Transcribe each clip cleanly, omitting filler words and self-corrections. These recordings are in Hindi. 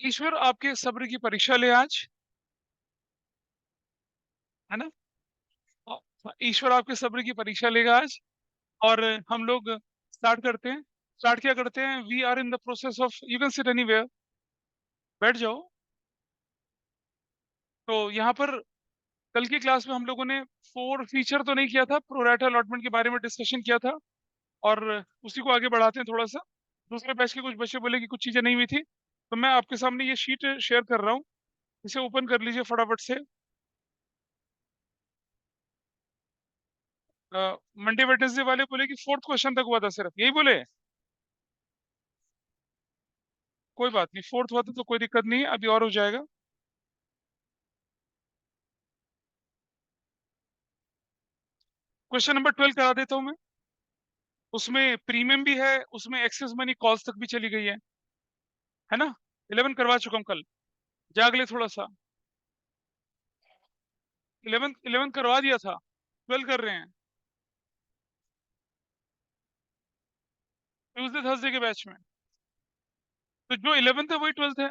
ईश्वर आपके सब्र की परीक्षा ले आज, है ना? ईश्वर आपके सब्र की परीक्षा लेगा आज। और हम लोग स्टार्ट करते हैं। स्टार्ट क्या करते हैं, we are in the process of, you can sit anywhere, बैठ जाओ। तो यहाँ पर कल की क्लास में हम लोगों ने फोर फीचर तो नहीं किया था, प्रोराटा अलॉटमेंट के बारे में डिस्कशन किया था। और उसी को आगे बढ़ाते हैं थोड़ा सा। दूसरे बैच के कुछ बच्चे बोले कि कुछ चीजें नहीं हुई थी, तो मैं आपके सामने ये शीट शेयर कर रहा हूँ। इसे ओपन कर लीजिए फटाफट से। मंडे वेडनेसडे वाले बोले कि फोर्थ क्वेश्चन तक हुआ था, सिर्फ यही बोले। कोई बात नहीं, फोर्थ हुआ था तो कोई दिक्कत नहीं है, अभी और हो जाएगा। क्वेश्चन नंबर 12 करा देता हूँ मैं। उसमें प्रीमियम भी है, उसमें एक्सेस मनी कॉल्स तक भी चली गई है ना? 11 करवा चुका हूँ कल, जाग ले थोड़ा सा। 11 करवा दिया था, 12 कर रहे हैं ट्यूसडे थर्सडे के बैच में। तो जो 11th है वही 12th है।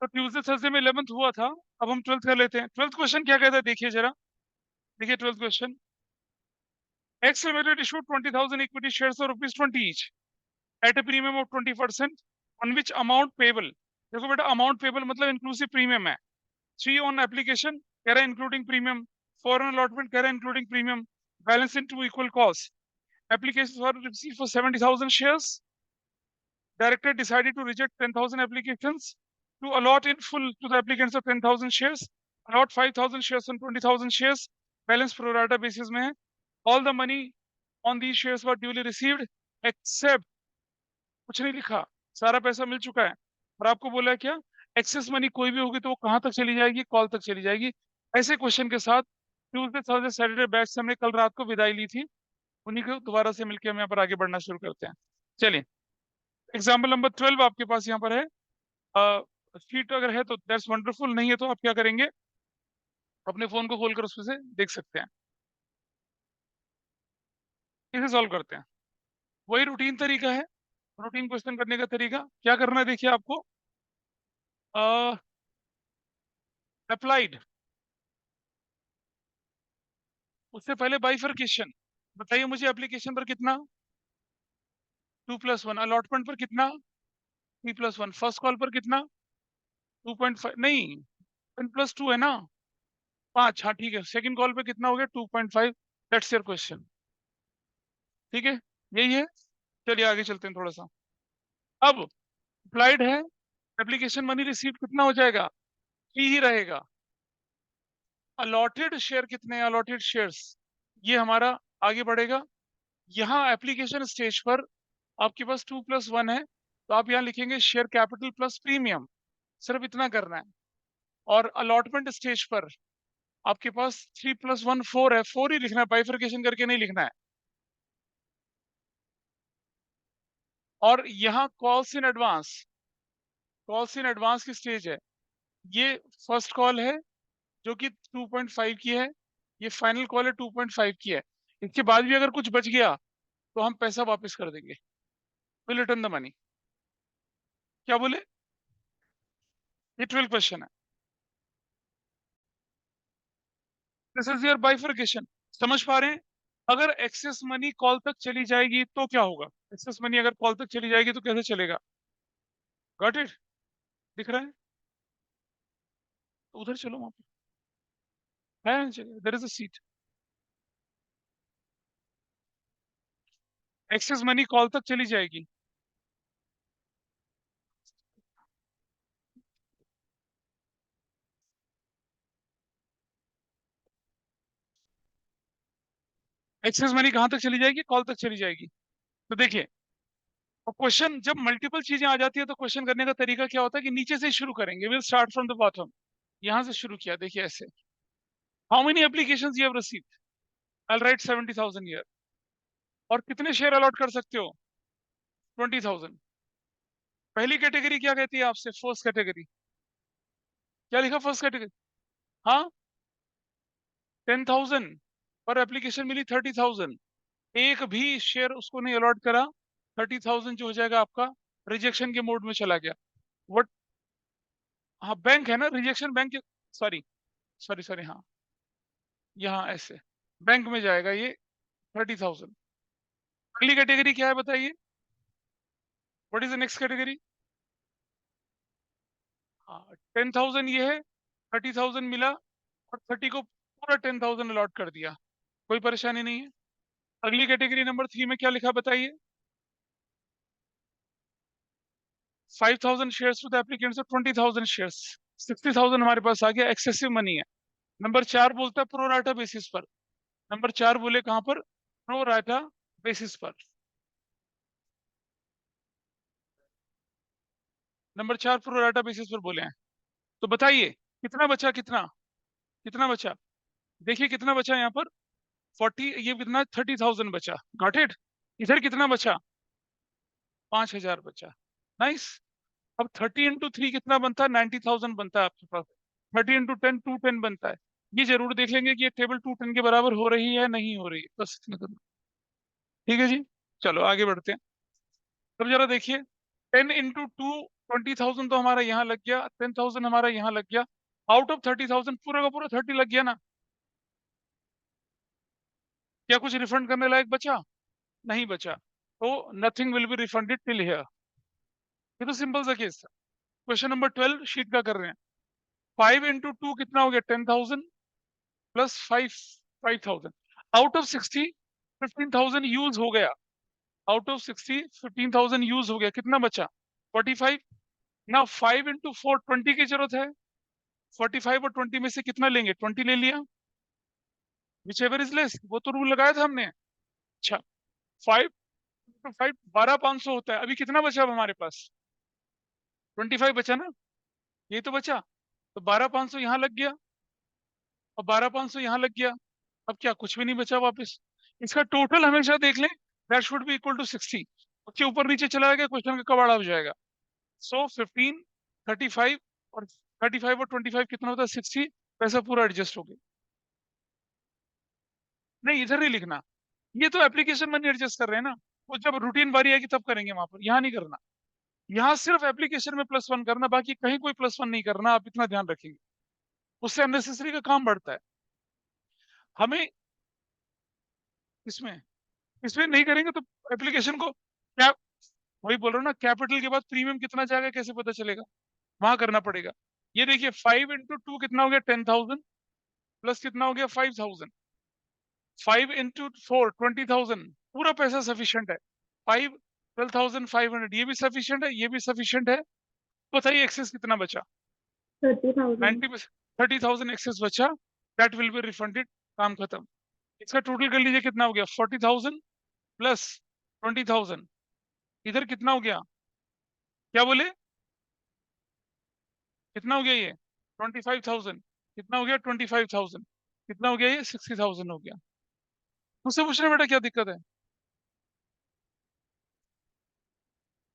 तो ट्यूसडे थर्सडे में 11th हुआ था, अब हम 12th कर लेते हैं। 12th क्वेश्चन क्या कहता है, देखिए जरा। देखिए 12th question, x limited issued 20,000 equity shares of ₹20 each at a premium of 20% on which amount payable। देखो बेटा, अमाउंट पेबल मतलब इंक्लूसिव प्रीमियम है। 3 ऑन एप्लीकेशन कह रहा है इंक्लूडिंग प्रीमियम, 4 ऑन अलॉटमेंट कह रहा है including premium, balance in two equal cost. Applications were received for 70,000 shares. Director decided to reject 10,000 applications to allot in full to the applicants of 10,000 shares, allot 5,000 shares on 20,000 shares, balance pro rata basis में है। All the money on these shares were duly received except, कुछ नहीं लिखा, सारा पैसा मिल चुका है। और आपको बोला है क्या, एक्सेस मनी कोई भी होगी तो वो कहाँ तक चली जाएगी, कॉल तक चली जाएगी। ऐसे क्वेश्चन के साथ ट्यूसडे थर्सडे सैटरडे बैच से हमने कल रात को विदाई ली थी, उन्हीं को दोबारा से मिलकर हम यहाँ पर आगे बढ़ना शुरू करते हैं। चलिए, एग्जाम्पल नंबर 12 आपके पास यहाँ पर है। शीट अगर है तो दैट्स वंडरफुल, नहीं है तो आप क्या करेंगे, अपने फोन को खोलकर उसमें से देख सकते हैं। इसे सॉल्व करते हैं। वही रूटीन तरीका है, रूटीन क्वेश्चन करने का तरीका क्या करना है, देखिए आपको। अप्लाइड, उससे पहले बाइफरकेशन। बताइए मुझे, एप्लीकेशन पर कितना, 2+1। अलॉटमेंट पर कितना, 3+1। फर्स्ट कॉल पर कितना, 2.5 नहीं, 10+2 है ना, 5। हाँ ठीक है, सेकंड कॉल पे कितना हो गया, 2.5। That's your question. ठीक है, यही है। चलिए आगे चलते हैं थोड़ा सा। अब अप्लाइड है, एप्लीकेशन मनी रिसीव कितना हो जाएगा, ही रहेगा। अलॉटेड शेयर कितने हैं, अलॉटेड शेयर्स, ये हमारा आगे बढ़ेगा। यहाँ एप्लीकेशन स्टेज पर आपके पास 2+1 है, तो आप यहाँ लिखेंगे शेयर कैपिटल प्लस प्रीमियम, सिर्फ इतना करना है। और अलॉटमेंट स्टेज पर आपके पास 3+1 4 है, 4 ही लिखना है, बाइफरकेशन करके नहीं लिखना है। और यहाँ calls in advance, calls in advance की स्टेज है। ये फर्स्ट कॉल है जो कि 2.5 की है, ये फाइनल कॉल है 2.5 की है। इसके बाद भी अगर कुछ बच गया तो हम पैसा वापस कर देंगे, विल रिटर्न द मनी। क्या बोले, ये 12 क्वेश्चन है। This is your bifurcation. समझ पा रहे हैं? अगर एक्सेस मनी कॉल तक चली जाएगी तो क्या होगा, एक्सेस मनी अगर कॉल तक चली जाएगी तो कैसे चलेगा। गॉट इट, दिख रहा है? तो उधर चलो, वहां पे है, there is a seat. Excess money call तक चली जाएगी, एक्सेस मनी कहां तक चली जाएगी, कॉल तक चली जाएगी। तो देखिए, और क्वेश्चन जब मल्टीपल चीजें आ जाती है तो क्वेश्चन करने का तरीका क्या होता है कि नीचे से ही शुरू करेंगे, will start from the bottom. यहां से शुरू किया, देखिए ऐसे। How many applications you have received, I will write 70,000 here. और कितने शेयर अलॉट कर सकते हो, 20,000। पहली कैटेगरी क्या कहती है आपसे, फर्स्ट कैटेगरी, क्या लिखा फर्स्ट कैटेगरी, हाँ 10,000। और एप्लीकेशन मिली 30,000, एक भी शेयर उसको नहीं अलॉट करा, 30,000 जो हो जाएगा आपका रिजेक्शन के मोड में चला गया। व्हाट, हाँ बैंक है ना, rejection bank, sorry sorry sorry, हाँ यहाँ ऐसे बैंक में जाएगा ये 30,000। अगली कैटेगरी क्या है बताइए, what is the next category? हाँ 10,000 ये है, 30,000 मिला और 30 को पूरा 10,000 अलॉट कर दिया, कोई परेशानी नहीं है। अगली कैटेगरी नंबर 3 में क्या लिखा बताइए? 5,000 shares to the applicants of 20,000 shares, 60,000 हमारे पास आ गया, एक्सेसिव मनी है। नंबर 4 बोलता है प्रो राटा बेसिस पर, नंबर 4 बोले कहां पर? प्रो राटा बेसिस पर। नंबर 4 प्रो राटा बेसिस पर बोले हैं। तो बताइए कितना बचा, कितना कितना बचा? देखिए कितना बचा यहाँ पर, 40, ये कितना 30,000 बचा, गॉट इट। इधर कितना बचा? 5,000 बचा, नाइस। अब 30 × 3 कितना बनता है? 90,000 बनता है आपके पास। 30 × 10 210 बनता है। ये जरूर देख लेंगे कि ये टेबल 210 के बराबर हो रही है नहीं हो रही है, बस इतना करना। ठीक है जी, चलो आगे बढ़ते हैं। तब जरा देखिए, 10 × 2 20,000 तो हमारा यहाँ लग गया, 10,000 हमारा यहाँ लग गया। आउट ऑफ 30,000 पूरा का पूरा 30 लग गया ना। क्या कुछ रिफंड करने लायक बचा? नहीं बचा, तो nothing will be refunded till here. ये तो सिंपल सा केस था। क्वेश्चन नंबर 12 शीट का कर रहे हैं। 5 × 2 कितना हो गया? 10,000 प्लस 5,000। आउट ऑफ 60 15,000 यूज हो गया। आउट ऑफ 60 15,000 यूज हो गया, कितना बचा? 45। ना 5 × 4 20 की जरूरत है। 45 और 20 में से कितना लेंगे? 20 ले लिया, विच एवर इज लेस, वो तो रूल लगाया था हमने। अच्छा, 5 × 5 12,500 होता है। अभी कितना बचा अब हमारे पास? 25 बचा ना, ये तो बचा। तो 12,500 यहाँ लग गया और 12,500 यहाँ लग गया। अब क्या, कुछ भी नहीं बचा वापस। इसका टोटल हमेशा देख लें, that should be equal to 60। उसके ऊपर नीचे चला गया, क्वेश्चन का कबाड़ा हो जाएगा। सो 15 35 और 35 और 25 कितना होता है? 60। पैसा पूरा एडजस्ट हो गया। नहीं इधर नहीं लिखना, ये तो एप्लीकेशन मनी एडजस्ट कर रहे हैं ना, वो जब रूटीन बारी आएगी तब करेंगे वहां पर, यहाँ नहीं करना। यहाँ सिर्फ एप्लीकेशन में +1 करना, बाकी कहीं कोई +1 नहीं करना, आप इतना ध्यान रखेंगे। उससे अननेसेसरी का काम बढ़ता है। हमें इसमें इसमें नहीं करेंगे तो एप्लीकेशन को क्या, वही बोल रहा हूँ ना, कैपिटल के बाद प्रीमियम कितना जाएगा कैसे पता चलेगा? वहां करना पड़ेगा। ये देखिए 5 × 2 कितना हो गया? 10,000 प्लस कितना हो गया? 5,000। 5 × 4 20,000, पूरा पैसा सफिशियंट है। 12,500 ये भी सफिशियंट है, ये भी सफिशियंट है। बताइए एक्सेस कितना बचा? 30,000। 90, 30,000 एक्सेस बचा, दैट विल बी रिफंडेड। काम खत्म। इसका टोटल कर लीजिए कितना हो गया? 40,000 प्लस 20,000। इधर कितना हो गया? क्या बोले? कितना हो गया ये? 25,000। कितना हो गया? 25,000। कितना हो गया ये? 60,000 हो गया। मुझसे पूछ रहे हैं बेटा क्या दिक्कत है?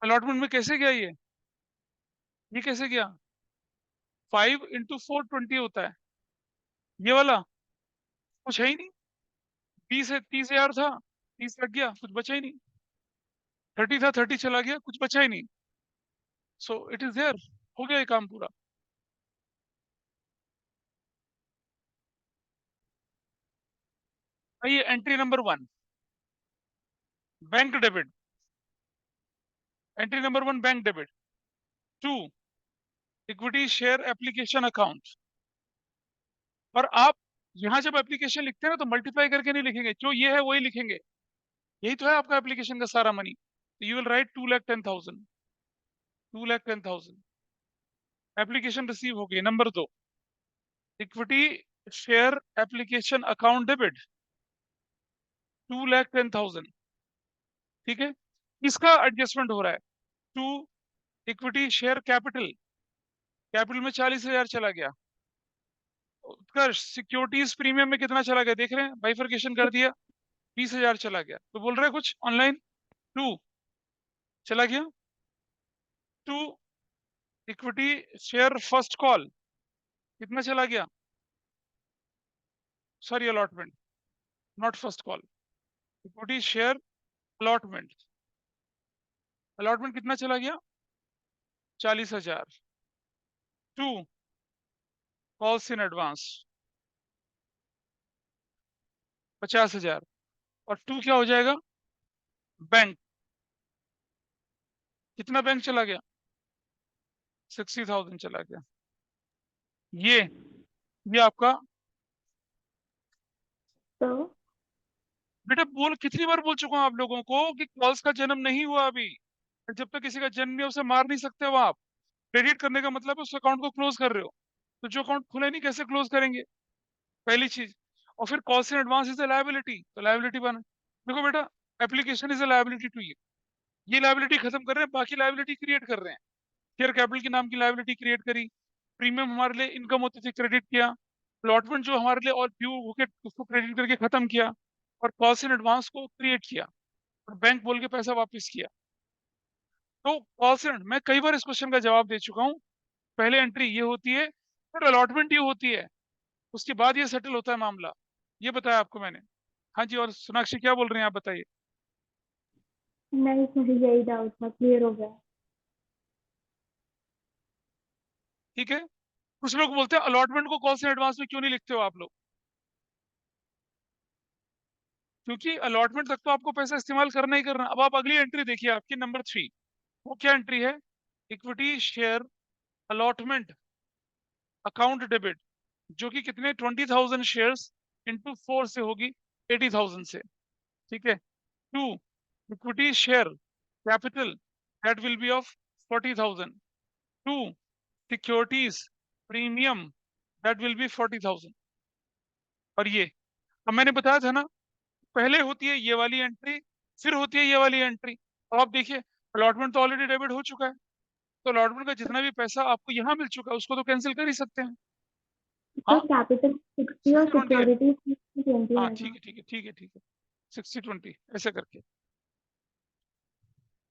अलॉटमेंट में कैसे गया ये कैसे गया? 5 × 4 20 होता है, ये वाला कुछ है ही नहीं। 30,000 था, 30 लग गया, कुछ बचा ही नहीं। 30 था, 30 चला गया, कुछ बचा ही नहीं। सो इट इज देयर, हो गया ये काम पूरा। आइए entry number 1, bank debit. Entry number 1 bank debit. 2 equity share application account. और आप यहाँ जब एप्लीकेशन लिखते हैं ना तो मल्टीप्लाई करके नहीं लिखेंगे, जो ये है वही लिखेंगे। यही तो है आपका एप्लीकेशन का सारा money. You will write 2,10,000, 2,10,000। Application receive हो गई। Number 2 equity share application account debit 2,10,000। ठीक है, इसका एडजस्टमेंट हो रहा है। 2 इक्विटी शेयर कैपिटल, कैपिटल में 40,000 चला गया। उसका सिक्योरिटीज प्रीमियम में कितना चला गया देख रहे हैं, बाइफरकेशन कर दिया, 20,000 चला गया। तो बोल रहे हैं कुछ ऑनलाइन? 2 चला गया। 2 इक्विटी शेयर फर्स्ट कॉल कितना चला गया? Sorry allotment, not first call, equity share allotment. Allotment कितना चला गया? 40,000। 2 कॉल्स इन एडवांस 50,000। और 2 क्या हो जाएगा? बैंक। कितना बैंक चला गया? 60,000 चला गया। ये आपका। तो बेटा बोल, कितनी बार बोल चुका हूं आप लोगों को कि कॉल्स का जन्म नहीं हुआ अभी। जब तक किसी का जन्म नहीं हो, उसे मार नहीं सकते हो आप। क्रेडिट करने का मतलब है उस अकाउंट को क्लोज कर रहे हो। तो जो अकाउंट खुला ही नहीं, कैसे क्लोज करेंगे? पहली चीज। और फिर calls in advance is a liability, तो लायबिलिटी बना। देखो बेटा, application is a liability to you. ये लायबिलिटी खत्म कर रहे हैं, बाकी लायबिलिटी क्रिएट कर रहे हैं। शेयर कैपिटल के नाम की लायबिलिटी क्रिएट करी। प्रीमियम हमारे लिए इनकम होती थी, क्रेडिट किया। अलॉटमेंट जो हमारे लिए और ड्यू होके उसको क्रेडिट करके खत्म किया। और कॉल्स इन एडवांस को क्रिएट किया और बैंक बोल के पैसा वापस किया। तो कॉल्स इन, मैं कई बार इस क्वेश्चन का जवाब दे चुका हूँ। पहले एंट्री ये होती है, फिर अलॉटमेंट ये होती है, उसके बाद ये सेटल होता है मामला। ये बताया आपको मैंने। हाँ जी, और सोनाक्षी क्या बोल रहे हैं आप बताइए। नहीं, मुझे यही डाउट था, क्लियर हो गया। ठीक है। कुछ लोग बोलते हैं अलॉटमेंट को कॉल्स इन एडवांस में क्यों नहीं लिखते हो आप लोग? क्योंकि अलॉटमेंट तक तो आपको पैसा इस्तेमाल करना ही करना। अब आप अगली एंट्री देखिए, आपकी नंबर 3। वो क्या एंट्री है? Equity share allotment account debit, जो कि कितने 20,000 शेयर्स इंटू 4 से होगी 80,000 से। ठीक है। 2 equity share capital that will be of 40,000। 2 securities premium that will B 40,000। और ये, अब मैंने बताया था ना, पहले होती है ये वाली एंट्री, फिर होती है ये वाली एंट्री। अब आप देखिए, अलॉटमेंट तो ऑलरेडी डेबिट हो चुका है। तो अलॉटमेंट का जितना भी पैसा आपको यहाँ मिल चुका है उसको तो कैंसिल कर ही सकते हैं। तो हाँ, कैपिटल 60 और 60-20 है। सिक्योरिटी 20 हाँ है ठीक ना? है, ठीक है, ठीक है, ठीक है। 60-20 ऐसे करके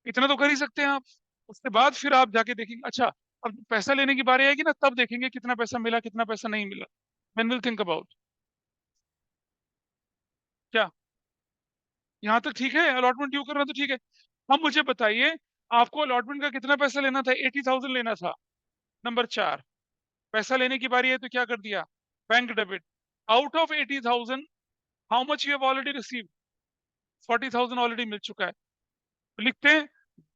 इतना तो कर ही सकते हैं आप। उसके बाद फिर आप जाके देखेंगे। अच्छा, अब पैसा लेने की बारी आएगी ना, तब देखेंगे कितना पैसा मिला, कितना पैसा नहीं मिला। Then will think about. क्या यहाँ तक ठीक है? अलॉटमेंट ड्यू करना तो ठीक है। अब मुझे बताइए, आपको अलॉटमेंट का कितना पैसा लेना था? 80,000 लेना था। नंबर 4, पैसा लेने की बारी है तो क्या कर दिया? Bank debit. Out of 80,000 how much you have already receive? 40,000 already मिल चुका है। तो लिखते हैं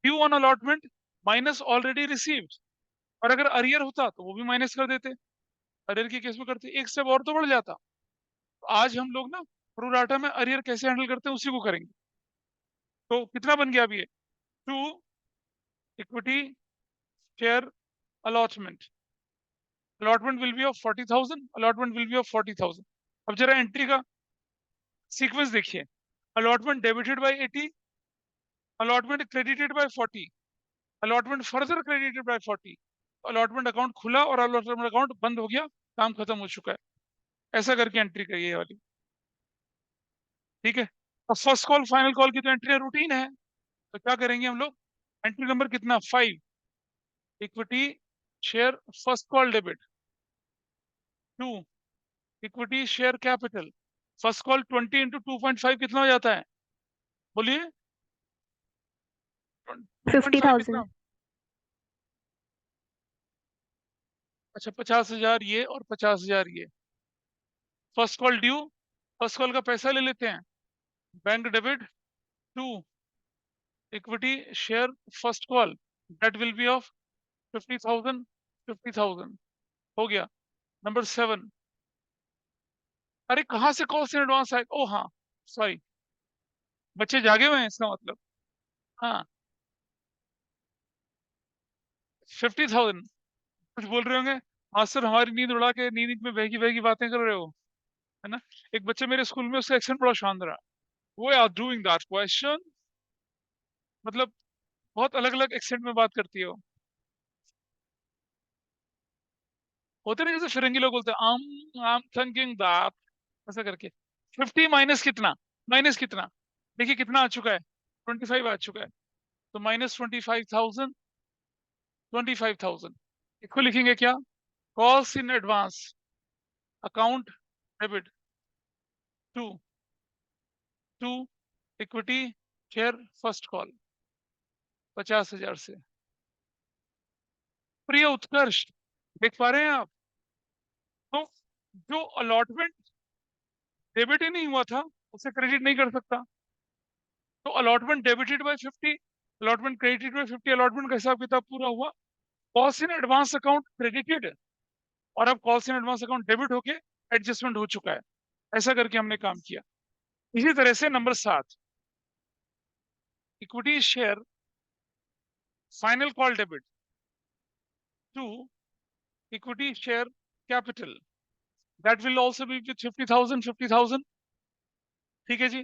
due on allotment minus already received. और अगर अरियर होता तो वो भी माइनस कर देते। अरियर के केस में करते, एक स्टेप और तो बढ़ जाता। तो आज हम लोग ना प्रोराटा में अरियर कैसे हैंडल करते हैं उसी को करेंगे। तो कितना बन गया अभी? 2 equity share allotment. Allotment will be of 40,000। Allotment will be of 40,000। अब जरा एंट्री का सीक्वेंस देखिए। Allotment debited bye 80, allotment credited bye 40, allotment further credited bye 40। Allotment account खुला और अलॉटमेंट अकाउंट बंद हो गया, काम खत्म हो चुका है। ऐसा करके एंट्री करिए ये वाली। ठीक है। अब फर्स्ट कॉल फाइनल कॉल की तो एंट्री रूटीन है। तो क्या करेंगे हम लोग? एंट्री नंबर कितना? 5 equity share first call debit. 2 equity share capital first call 20 into 2.5 कितना हो जाता है? बोलिए। 2.5 कितना? 50,000। अच्छा, 50,000 ये और 50,000 ये। First call due, first call का पैसा ले लेते हैं। Bank debit. 2 equity share first call that will be of 50,000। 50,000 हो गया। नंबर 7, अरे कहाँ से कॉल से एडवांस आए? ओ हाँ, सॉरी, बच्चे जागे हुए हैं इसका मतलब। हाँ, 50,000। कुछ बोल रहे होंगे, हाँ सर हमारी नींद उड़ा के नींद में बहकी बहकी बातें कर रहे हो, है ना? एक बच्चे मेरे स्कूल में, उसका एक्सेंट बड़ा शानदार है। वो आर डूइंग दैट क्वेश्चन, मतलब बहुत अलग अलग एक्सेंट में बात करती है वो। होते ना जैसे फिरंगी लोग बोलते हैं आई एम थिंकिंग दैट, ऐसा करके। 50 माइनस कितना? माइनस कितना? देखिए कितना आ चुका है, 25 आ चुका है। तो माइनस 25,000। 25,000 इसको लिखेंगे क्या? Calls in advance account debit. 2 2 equity share first call 50,000 से। प्रिय उत्कर्ष, देख पा रहे हैं आप? तो जो अलॉटमेंट डेबिट ही नहीं हुआ था उसे क्रेडिट नहीं कर सकता। तो allotment debited bye 50, allotment credited bye 50, allotment का हिसाब किताब पूरा हुआ। Calls in advance account credited, और अब calls in advance account debit होके एडजस्टमेंट हो चुका है। ऐसा करके हमने काम किया। इसी तरह से number 7, equity share final call debit to equity share capital, that will also be with 50,000 50,000। ठीक है जी।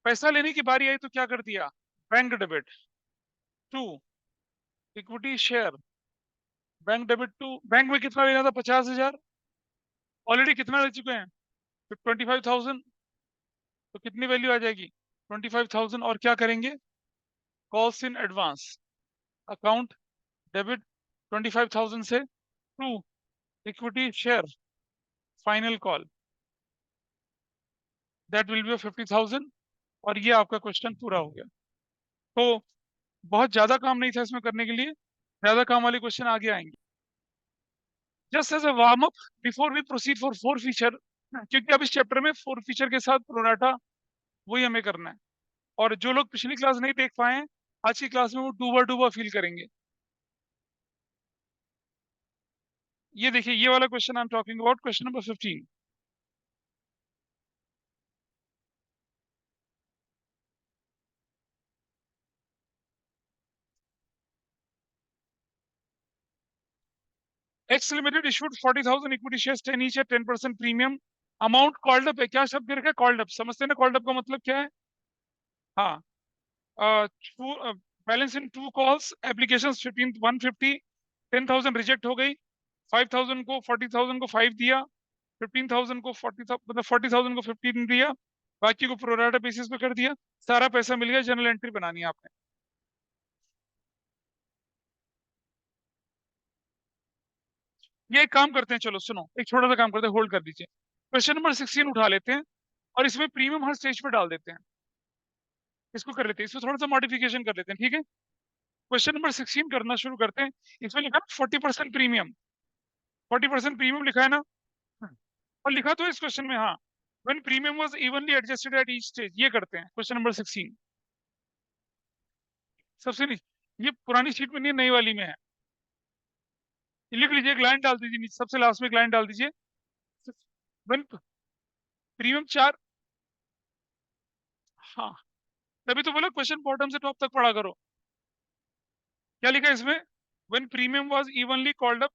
पैसा लेने की बारी आई तो क्या कर दिया, bank debit to equity share, bank debit to, bank में कितना लेना था, 50,000, ऑलरेडी कितना ले चुके हैं, 25,000। तो कितनी वैल्यू आ जाएगी, 25,000। और क्या करेंगे, calls in advance account debit 25,000 से to equity share final call, that will be 50,000। और ये आपका क्वेश्चन पूरा हो गया। तो बहुत ज्यादा काम नहीं था इसमें करने के लिए, ज्यादा काम वाले क्वेश्चन आगे आएंगे। Just as a warm up before we proceed for forfeiture, क्योंकि अब इस चैप्टर में फोर फीचर के साथ प्रोनाटा वही हमें करना है। और जो लोग पिछली क्लास नहीं देख पाए हैं, आज की क्लास में वो डूबा डूबा फील करेंगे। ये देखिए, ये वाला question I am talking about, question number 15। X limited issued 40,000 equity shares 10 each eight 10% premium, amount called up है। क्या शब्द दे रखा है, कॉल्ड अप, समझते हैं ना कॉल्ड अप का मतलब क्या है? हाँ, balance in to calls application 15 150, 10,000 reject हो गई, 5,000 को 40,000 को 5 दिया, 15,000 को 40,000 मतलब 40,000 को 15 दिया, बाकी को प्रोराटा बेसिस पे कर दिया। सारा पैसा मिल गया, जनरल एंट्री बनानी है आपने। ये एक काम करते हैं, चलो सुनो, एक छोटा सा काम करते हैं, होल्ड कर दीजिए। क्वेश्चन नंबर 16 उठा लेते हैं और इसमें प्रीमियम हर स्टेज पे डाल देते हैं। इसको कर लेते हैं, इसमें थोड़ा सा मॉडिफिकेशन कर लेते हैं, ठीक है। क्वेश्चन नंबर 16 करना शुरू करते हैं। इसमें लिखा 40% प्रीमियम, 40% प्रीमियम लिखा है ना। और लिखा तो है इस क्वेश्चन में, हाँ, when premium was evenly adjusted eight each stage. ये करते हैं क्वेश्चन नंबर 16। सबसे नीचे, ये पुरानी शीट में नहीं, नई वाली में है। ये लिख लीजिए, एक लाइन डाल दीजिए नीचे, सबसे लास्ट में एक लाइन डाल दीजिए। व्हेन प्रीमियम 4, हाँ, तभी तो बोला क्वेश्चन बॉटम से टॉप तक पढ़ा करो। क्या लिखा है इसमें, when premium was evenly called up.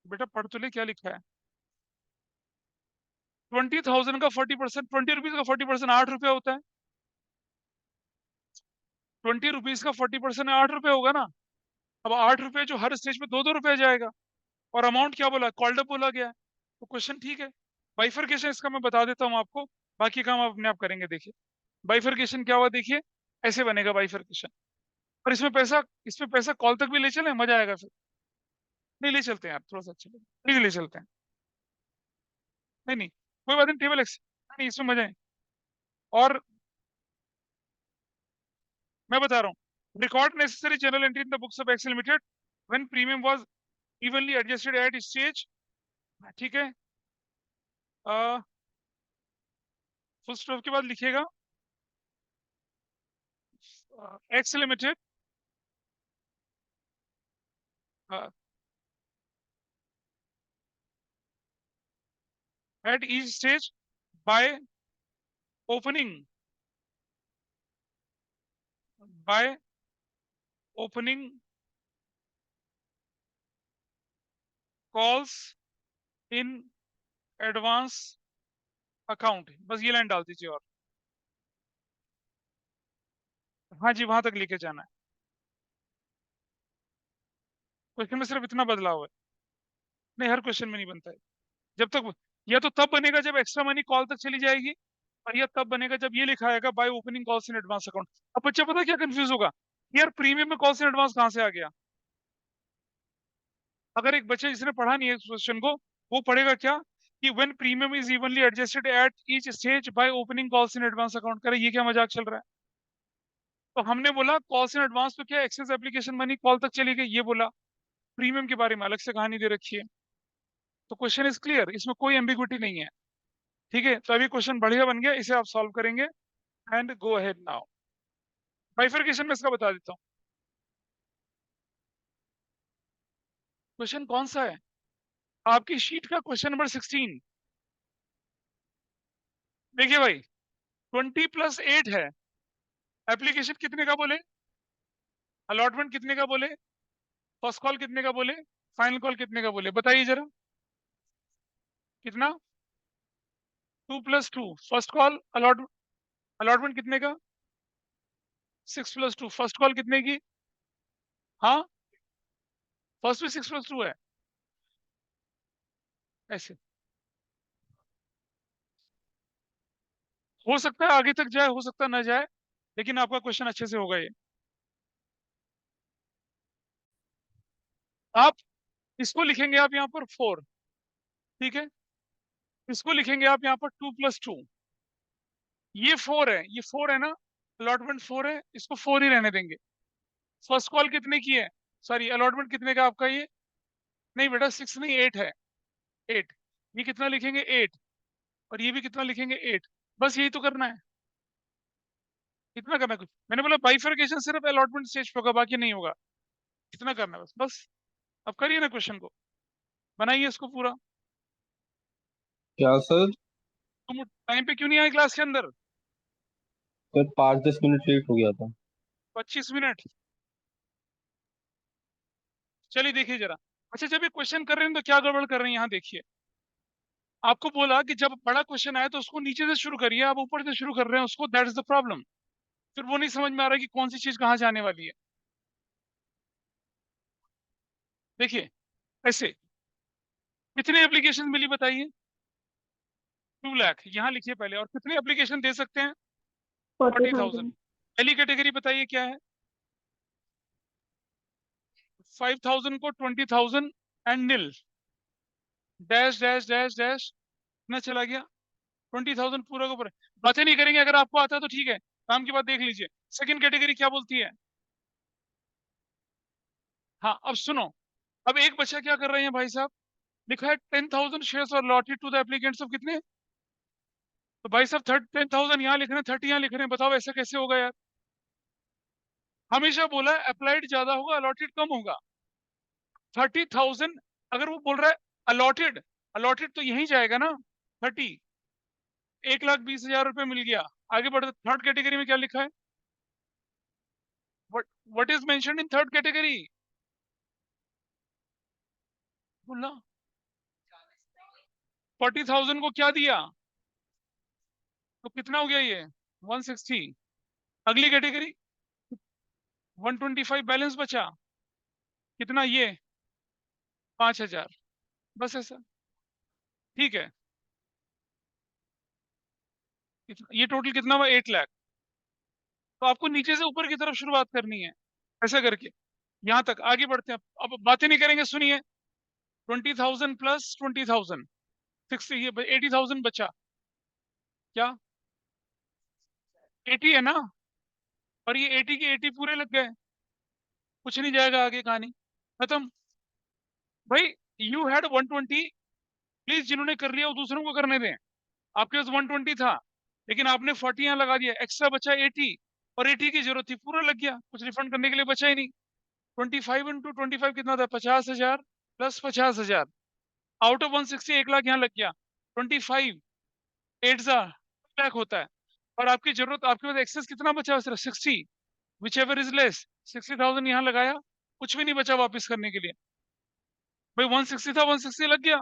बेटा पढ़ तो ले क्या लिखा है। 20,000 का 40%, 20 रुपीज का 40% 8 रुपया होता है। 20 रुपीज का 40% 8 रुपये होगा ना। अब 8 रुपये जो हर स्टेज में 2-2 रुपया जाएगा, और अमाउंट क्या बोला, कॉल्ड अप बोला गया है। तो क्वेश्चन ठीक है। बाइफरकेशन इसका मैं बता देता हूँ आपको, बाकी काम आप अपने आप करेंगे। देखिए बाइफरकेशन क्या हुआ, देखिए ऐसे बनेगा बाइफरकेशन। और इसमें पैसा कॉल तक भी ले चले, मजा आएगा फिर। नहीं ले चलते हैं यार, थोड़ा सा अच्छा लगेगा। प्लीज ले चलते हैं। नहीं नहीं, कोई बात नहीं, टेबल एक्स नहीं, इसमें मजा है। और मैं बता रहा हूँ, record necessary general entry in the books of X limited when premium was evenly adjusted at stage. ठीक है, फुल स्टॉप के बाद लिखिएगा X limited at each stage by opening by opening calls in advance account. बस ये लाइन डाल दीजिए। और हाँ जी, वहां तक लेके जाना है। क्वेश्चन में सिर्फ इतना बदलाव है, नहीं हर क्वेश्चन में नहीं बनता है। जब तक, या तो तब बनेगा जब एक्स्ट्रा मनी कॉल तक चली जाएगी, और यह तब बनेगा जब ये लिखा आएगा bye opening calls in advance account. अब बच्चा पता है क्या कंफ्यूज होगा, यार प्रीमियम में कॉल्स इन एडवांस कहाँ से आ गया। अगर एक बच्चे जिसने पढ़ा नहीं है इस क्वेश्चन को, वो पढ़ेगा क्या कि when premium is evenly adjusted eight each stage by opening calls in advance account. करे ये क्या मजाक चल रहा है। तो हमने बोला कॉल्स इन एडवांस तो क्या एक्सेस एप्लीकेशन मनी कॉल तक चली गई, ये बोला। प्रीमियम के बारे में अलग से कहानी दे रखी है। तो क्वेश्चन इज क्लियर, इसमें कोई एम्बिग्विटी नहीं है। ठीक है, तो अभी क्वेश्चन बढ़िया बन गया, इसे आप सॉल्व करेंगे। And go ahead now. Bifurcation में इसका बता देता हूँ। क्वेश्चन कौन सा है आपकी शीट का? Question number 16। देखिए भाई, 20+8 है। एप्लीकेशन कितने का बोले? अलॉटमेंट कितने का बोले? फर्स्ट कॉल कितने का बोले? फाइनल कॉल कितने का बोले? बताइए जरा। कितना? 2+2 फर्स्ट कॉल। अलॉटमेंट कितने का? 6+2 फर्स्ट कॉल कितने की? हाँ, फर्स्ट भी 6+2 है। ऐसे हो सकता है आगे तक जाए, हो सकता है ना जाए, लेकिन आपका क्वेश्चन अच्छे से होगा ये। आप इसको लिखेंगे आप यहाँ पर 4। ठीक है, इसको लिखेंगे आप यहाँ पर 2+2। ये 4 है, ये 4 है ना, अलॉटमेंट 4 है, इसको 4 ही रहने देंगे। फर्स्ट कॉल कितने की है? सॉरी, अलॉटमेंट कितने का आपका ये? नहीं बेटा, 6 नहीं, 8 है। 8। ये कितना लिखेंगे? 8। और ये भी कितना लिखेंगे? 8। बस यही तो करना है, इतना करना है कुछ। मैंने बोला बाइफरकेशन सिर्फ अलॉटमेंट स्टेज पे होगा, बाकी नहीं होगा। इतना करना है बस बस। अब करिए ना क्वेश्चन को, बनाइए इसको पूरा। क्या सर? तुम टाइम पे क्यों नहीं आए क्लास के अंदर? सर 5-10 मिनट लेट हो गया था। 25 मिनट? चलिए देखिए जरा। अच्छा, जब ये क्वेश्चन कर रहे हैं तो क्या गड़बड़ कर रहे हैं, यहाँ देखिए। आपको बोला कि जब बड़ा क्वेश्चन आए तो उसको नीचे से शुरू करिए, आप ऊपर से शुरू कर रहे हैं उसको, दैट इज द प्रॉब्लम। फिर वो नहीं समझ में आ रहा कि कौन सी चीज कहाँ जाने वाली है। देखिए ऐसे, कितने एप्लीकेशन मिली बताइए? 2 लाख यहाँ लिखिए पहले। और कितने एप्लीकेशन दे सकते हैं? 40,000। 40,000. पहली कैटेगरी बताइए क्या है? 5,000 को 20,000 and nil dash dash dash dash, इतना चला गया। 20,000 पूरा का पूरा। बातें नहीं करेंगे, अगर आपको आता है तो ठीक है, काम की बात देख लीजिए। सेकंड कैटेगरी क्या बोलती है? हाँ, अब सुनो। अब एक बच्चा क्या कर रहे हैं भाई साहब, लिखा है 10,000 शेयर्स और allotted to the applicants of कितने? तो भाई साहब 10,000 यहाँ लिख रहे हैं, 30 यहाँ लिख रहे हैं, बताओ ऐसा कैसे होगा यार? हमेशा बोला है अप्लाइड ज्यादा होगा, अलॉटेड कम होगा। 30,000 अगर वो बोल रहा है अलॉटेड, अलॉटेड तो यही जाएगा ना। 30, 1,20,000 रुपये मिल गया। आगे बढ़ते, थर्ड कैटेगरी में क्या लिखा है? What is mentioned in third category? बोला 40,000 को क्या दिया, तो कितना हो गया ये? 160। अगली कैटेगरी 125 बैलेंस बचा, कितना ये? 5,000। बस ऐसा। ठीक है, ये टोटल कितना हुआ? 8 लाख। तो आपको नीचे से ऊपर की तरफ शुरुआत करनी है, ऐसा करके यहाँ तक आगे बढ़ते हैं। अब बातें नहीं करेंगे, सुनिए। 20,000 प्लस 20,000, 60, ये 80,000 बचा। क्या 80 है ना? और ये 80 के 80 पूरे लग गए, कुछ नहीं जाएगा आगे, कहानी खत्म। भाई यू हैड 120, प्लीज जिन्होंने कर लिया वो दूसरों को करने दें। आपके पास 120 था, लेकिन आपने 40 यहाँ लगा दिया, एक्स्ट्रा बचा 80। और 80 की जरूरत थी, पूरा लग गया, कुछ रिफंड करने के लिए बचा ही नहीं। 25 × 25 कितना था? 50,000 प्लस 50,000। आउट ऑफ 160 1 लाख यहाँ लग गया। 25 8 लाख होता है। और आपकी जरूरत, आपके पास एक्सेस कितना बचा है? सिर्फ 60, विच एवर इज लेस। 60,000 यहाँ लगाया, कुछ भी नहीं बचा वापस करने के लिए। भाई 160 था, 160 लग गया।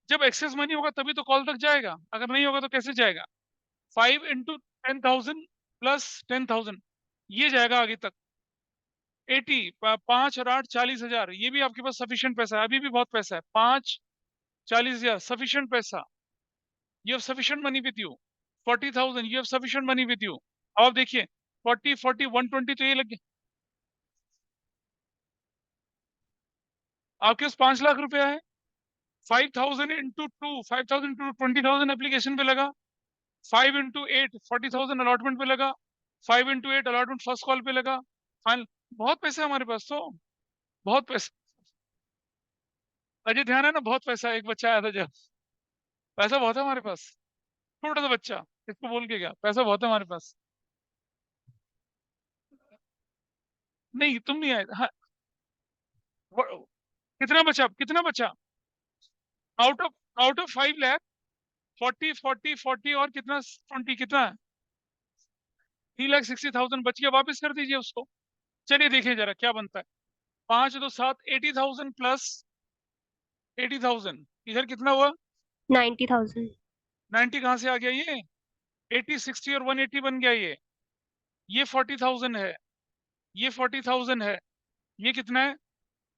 जब एक्सेस मनी होगा तभी तो कॉल तक जाएगा, अगर नहीं होगा तो कैसे जाएगा? 5 × 10,000 प्लस 10,000, ये जाएगा आगे तक। 80, 5 और 8 40,000। ये भी आपके पास सफिशियंट पैसा है, अभी भी बहुत पैसा है। 5 40,000 सफिशियंट पैसा। You have sufficient money with you. 40,000 you have sufficient money with you. अब आप देखिए 40 40 120 तो ये लग गया। आपके पास 5 लाख रुपया है। 5,000 × 2, 5,000 × 20,000 एप्लीकेशन पे लगा। 5 × 8 40,000 अलॉटमेंट पे लगा। 5 into 8 अलॉटमेंट फर्स्ट कॉल पे लगा, फाइनल। बहुत पैसा है हमारे पास तो, बहुत पैसा। अजय ध्यान है ना, बहुत पैसा। एक बच्चा आया था जब, पैसा बहुत है हमारे पास। छोटा सा बच्चा, इसको बोल के क्या, पैसा बहुत है हमारे पास। नहीं तुम नहीं आए, हाँ। कितना बचा, कितना बचा? आउट ऑफ 5 लाख, 40 40 40 और कितना, 20 कितना, 3,60,000 बच गया, वापस कर दीजिए उसको। चलिए देखिए जरा क्या बनता है। 5 2 7, 80,000 प्लस 80,000, इधर कितना हुआ? 90,000. 90 कहाँ से आ गया ये? 80 60 और 180 बन गया ये 40,000 है, ये 40,000 है, ये कितना है?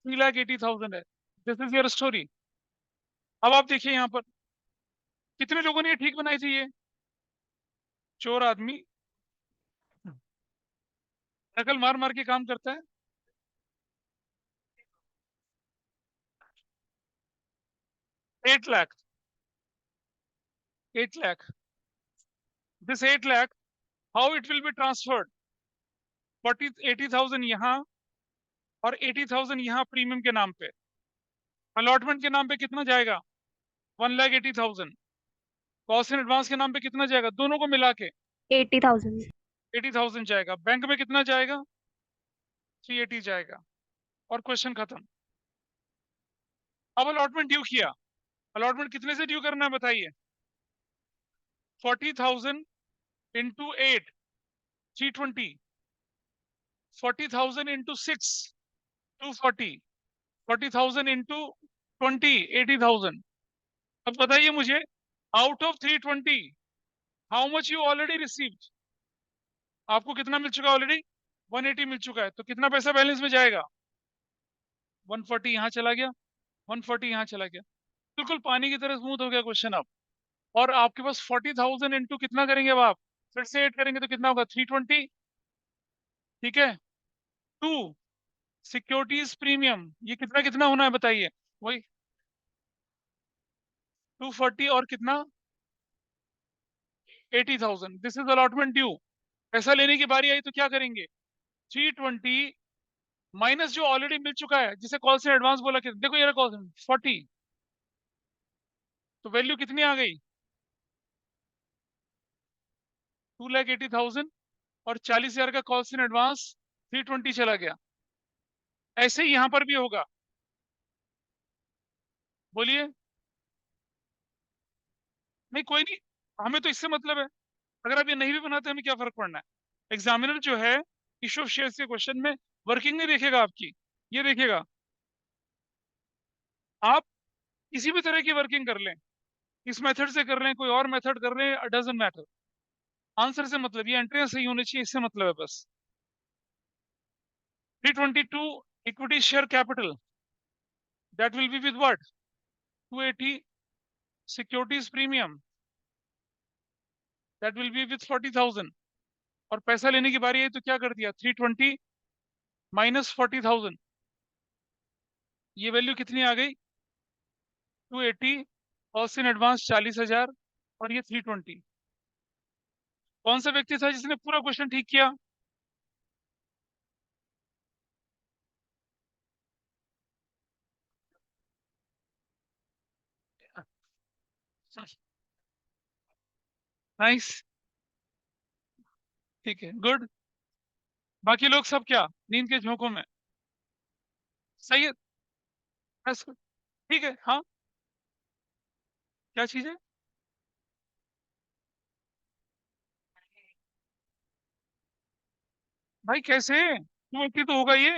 3,80,000 है। This is your story. अब आप देखिए यहाँ पर कितने लोगों ने ये ठीक बनाई थी ये? चोर आदमी नकल मार मार के काम करता है। 8 lakh, 8 lakh, this 8 lakh, how it will be transferred? 80,000 यहाँ और 80,000 यहाँ प्रीमियम के नाम पे। अलॉटमेंट के नाम पे कितना जाएगा? 1,80,000। कॉस्ट इन एडवांस के नाम पे कितना जाएगा दोनों को मिला के? 80,000. 80,000 जाएगा। बैंक में कितना जाएगा? 380 जाएगा। और क्वेश्चन खत्म। अब अलॉटमेंट ड्यू किया। अलॉटमेंट कितने से ड्यू करना है बताइए? 40,000 इंटू 8, 320। 40,000 इंटू 6, 240। 40,000 इंटू 20, 80,000। अब बताइए मुझे, out of 320 how much you already received? आपको कितना मिल चुका ऑलरेडी? 180 मिल चुका है, तो कितना पैसा बैलेंस में जाएगा? 140 यहाँ चला गया, 140 यहाँ चला गया। बिल्कुल पानी की तरह स्मूथ हो गया क्वेश्चन अब। और आपके पास 40,000 इंटू कितना करेंगे अब आप? फिर से 8 करेंगे तो कितना होगा? 320। ठीक है। 2 सिक्योरिटीज प्रीमियम, ये कितना कितना होना है बताइए? वही 240 और कितना? 80,000। This is allotment due. पैसा लेने की बारी आई तो क्या करेंगे? 320 माइनस जो ऑलरेडी मिल चुका है, जिसे कॉल से एडवांस बोला कि देखो ये कॉल 40, तो वैल्यू कितनी आ गई? 2,80,000। और 40,000 का कॉल इन एडवांस 320 चला गया। ऐसे ही यहां पर भी होगा। बोलिए। नहीं कोई नहीं, हमें तो इससे मतलब है। अगर आप ये नहीं भी बनाते हमें क्या फर्क पड़ना है? एग्जामिनर जो है इशू ऑफ शेयर्स के क्वेश्चन में वर्किंग नहीं देखेगा आपकी, ये देखेगा आप किसी भी तरह की वर्किंग कर लें, इस मेथड से कर रहे हैं, कोई और मेथड कर रहे हैं, डजंट मैटर। आंसर से मतलब, ये एंट्रियां सही होनी चाहिए, इससे मतलब है बस। 322 equity share capital, that will be with what? 280 securities premium, that will be with 40,000। और पैसा लेने की बारी आई तो क्या कर दिया? 320 माइनस 40,000, ये वैल्यू कितनी आ गई? 280 और इन एडवांस 40,000 और ये 320। कौन सा व्यक्ति था जिसने पूरा क्वेश्चन ठीक किया? नाइस, ठीक है, गुड। बाकी लोग सब क्या नींद के झोंकों में? सही है, बस, ठीक है। हाँ, क्या चीज है? भाई कैसे? 280 तो होगा ये।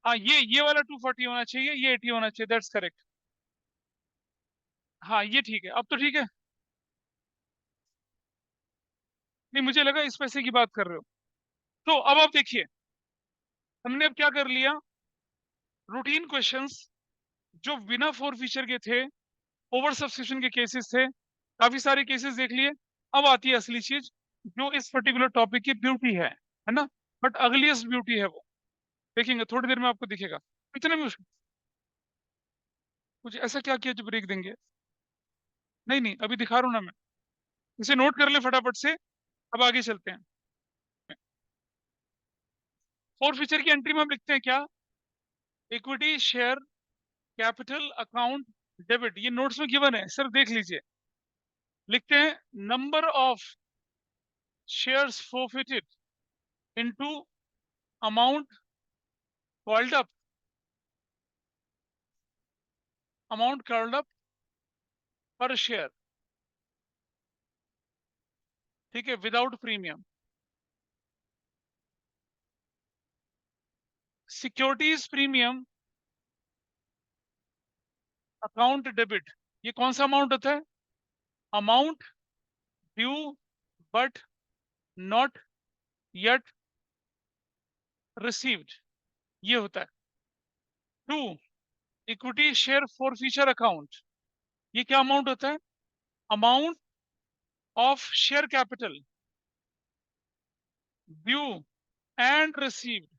हाँ, ये वाला 240 होना चाहिए, ये 80 होना चाहिए, दैट्स करेक्ट। हाँ ये ठीक है, अब तो ठीक है। नहीं मुझे लगा इस पैसे की बात कर रहे हो। तो अब आप देखिए, हमने अब क्या कर लिया, रूटीन क्वेश्चंस जो बिना फोर फीचर के थे, ओवर सब्सक्रिप्शन के केसेस थे, काफी सारे केसेस देख लिए। अब आती है असली चीज, जो इस पर्टिकुलर टॉपिक की ब्यूटी है ना? बट अगलीस्ट ब्यूटी है वो, देखेंगे थोड़ी देर में आपको दिखेगा। इतने में कुछ ऐसा क्या किया जो ब्रेक देंगे? नहीं नहीं, अभी दिखा रहा हूं ना मैं। इसे नोट कर ले फटाफट से। अब आगे चलते हैं। फोर फीचर की एंट्री में हम लिखते हैं क्या? Equity share capital account debit, ये नोट्स में गिवन है, सिर्फ देख लीजिए। लिखते हैं number of shares forfeited into amount called up, amount called up per share, ठीक है, without premium. Securities premium account debit, ये कौन सा अमाउंट होता है? Amount due but not yet received, ये होता है। To, equity share forfeiture account, ये क्या अमाउंट होता है? Amount of share capital due and received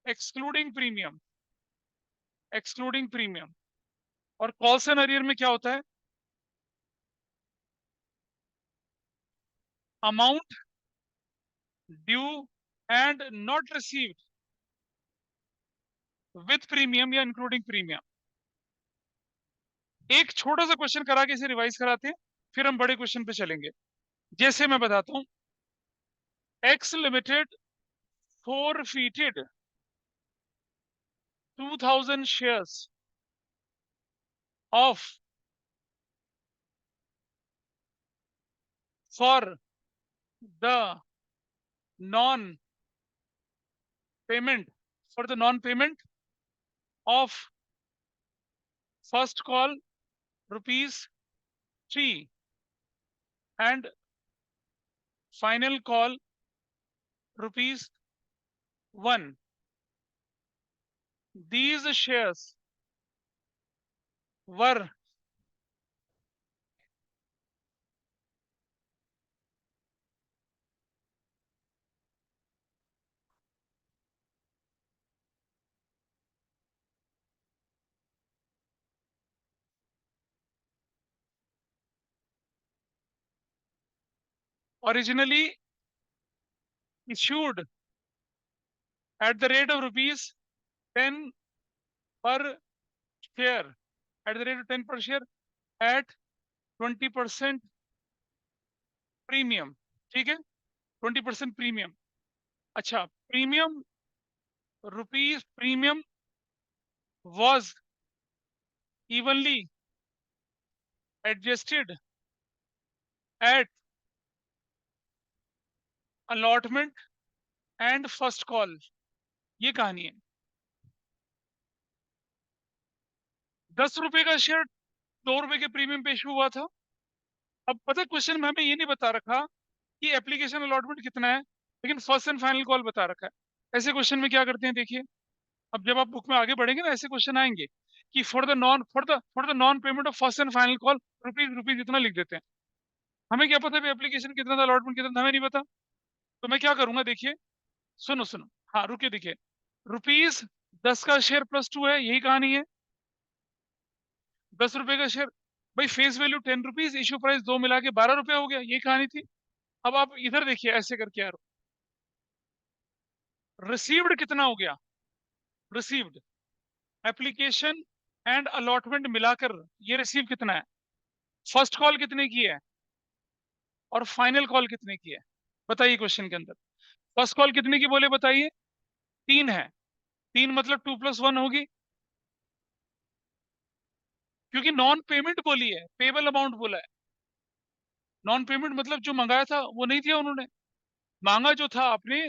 excluding premium, excluding premium. और कॉल्स एंड अरियर में क्या होता है? Amount due and not received with premium या इंक्लूडिंग प्रीमियम। एक छोटा सा क्वेश्चन करा के इसे रिवाइज कराते हैं, फिर हम बड़े क्वेश्चन पे चलेंगे। जैसे मैं बताता हूं, x limited forfeited 2000 shares of for the non payment, for the non payment of first call rupees 3 and final call rupees 1. These shares were originally issued at the rate of rupees 10 per share, at the rate of 10 per share at 20% premium, ठीक है, 20% प्रीमियम। अच्छा, premium rupees premium was evenly adjusted at allotment and first call, ये कहानी है। 10 रुपए का शेयर 2 रुपए के प्रीमियम पे इशू हुआ था। अब पता क्वेश्चन में हमें ये नहीं बता रखा कि एप्लीकेशन अलॉटमेंट कितना है, लेकिन फर्स्ट एंड फाइनल कॉल बता रखा है। ऐसे क्वेश्चन में क्या करते हैं देखिए, अब जब आप बुक में आगे बढ़ेंगे ना, ऐसे क्वेश्चन आएंगे कि for the non payment of first and final call rupees rupees इतना लिख देते हैं। हमें क्या पता है एप्लीकेशन कितना था, अलॉटमेंट कितना था, हमें नहीं पता। तो मैं क्या करूंगा, देखिए, सुनो सुनो, हाँ रुकिए, देखिए, रुपीज 10 का शेयर +2 है, यही कहानी है। 10 रुपए का शेयर, भाई face value 10 rupees, issue price 2 मिला के 12 रुपए हो गया, यही कहानी थी। अब आप इधर देखिए, ऐसे करके यार, रिसीव्ड कितना हो गया? रिसीव्ड एप्लीकेशन एंड अलॉटमेंट मिलाकर ये रिसीव कितना है? फर्स्ट कॉल कितने की है और फाइनल कॉल कितने की है? बताइए क्वेश्चन के अंदर। फर्स्ट कॉल कितने की बोले बताइए? 3 है। 3 मतलब 2+1 होगी, क्योंकि नॉन पेमेंट बोली है, पेबल अमाउंट बोला है। नॉन पेमेंट मतलब जो मंगाया था वो नहीं दिया उन्होंने, मांगा जो था आपने,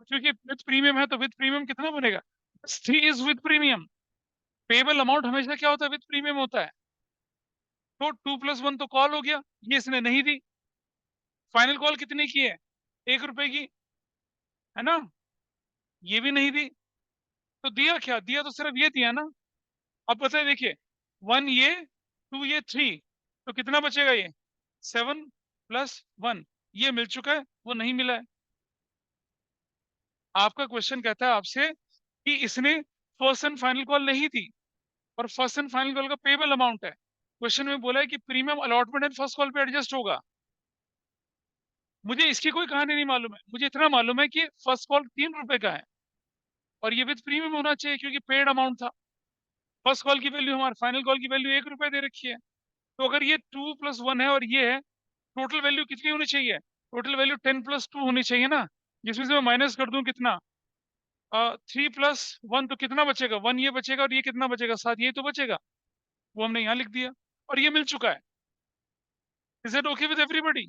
क्योंकि विद प्रीमियम है तो विद प्रीमियम कितना बनेगा? 3 is with premium. Payable amount हमेशा क्या होता है? विद प्रीमियम होता है। तो 2+1 तो कॉल हो गया, ये इसने नहीं दी। फाइनल कॉल कितने की है? 1 रुपए की, है ना, ये भी नहीं दी। तो दिया क्या? दिया तो सिर्फ ये दिया ना। अब पता है, देखिए, 1 ये, 2 ये, 3, तो कितना बचेगा? ये 7+1, ये मिल चुका है, वो नहीं मिला है। आपका क्वेश्चन कहता है आपसे कि इसने फर्स्ट एंड फाइनल कॉल नहीं दी, और फर्स्ट एंड फाइनल कॉल का पेबल अमाउंट है। क्वेश्चन में बोला है कि premium allotment and first call पे एडजस्ट होगा। मुझे इसकी कोई कहानी नहीं मालूम है, मुझे इतना मालूम है कि फर्स्ट कॉल 3 रुपए का है और ये विद प्रीमियम होना चाहिए क्योंकि पेड अमाउंट था। फर्स्ट कॉल की वैल्यू, हमारे फाइनल कॉल की वैल्यू 1 रुपए दे रखी है। तो अगर ये 2+1 है और ये है, टोटल वैल्यू कितनी होनी चाहिए? टोटल वैल्यू 10+2 होनी चाहिए ना, जिसमें से मैं माइनस कर दूं कितना, 3+1, तो कितना बचेगा? 1 ये बचेगा और ये कितना बचेगा? 7, ये तो बचेगा। वो हमने यहाँ लिख दिया और ये मिल चुका है। Is it okay with everybody?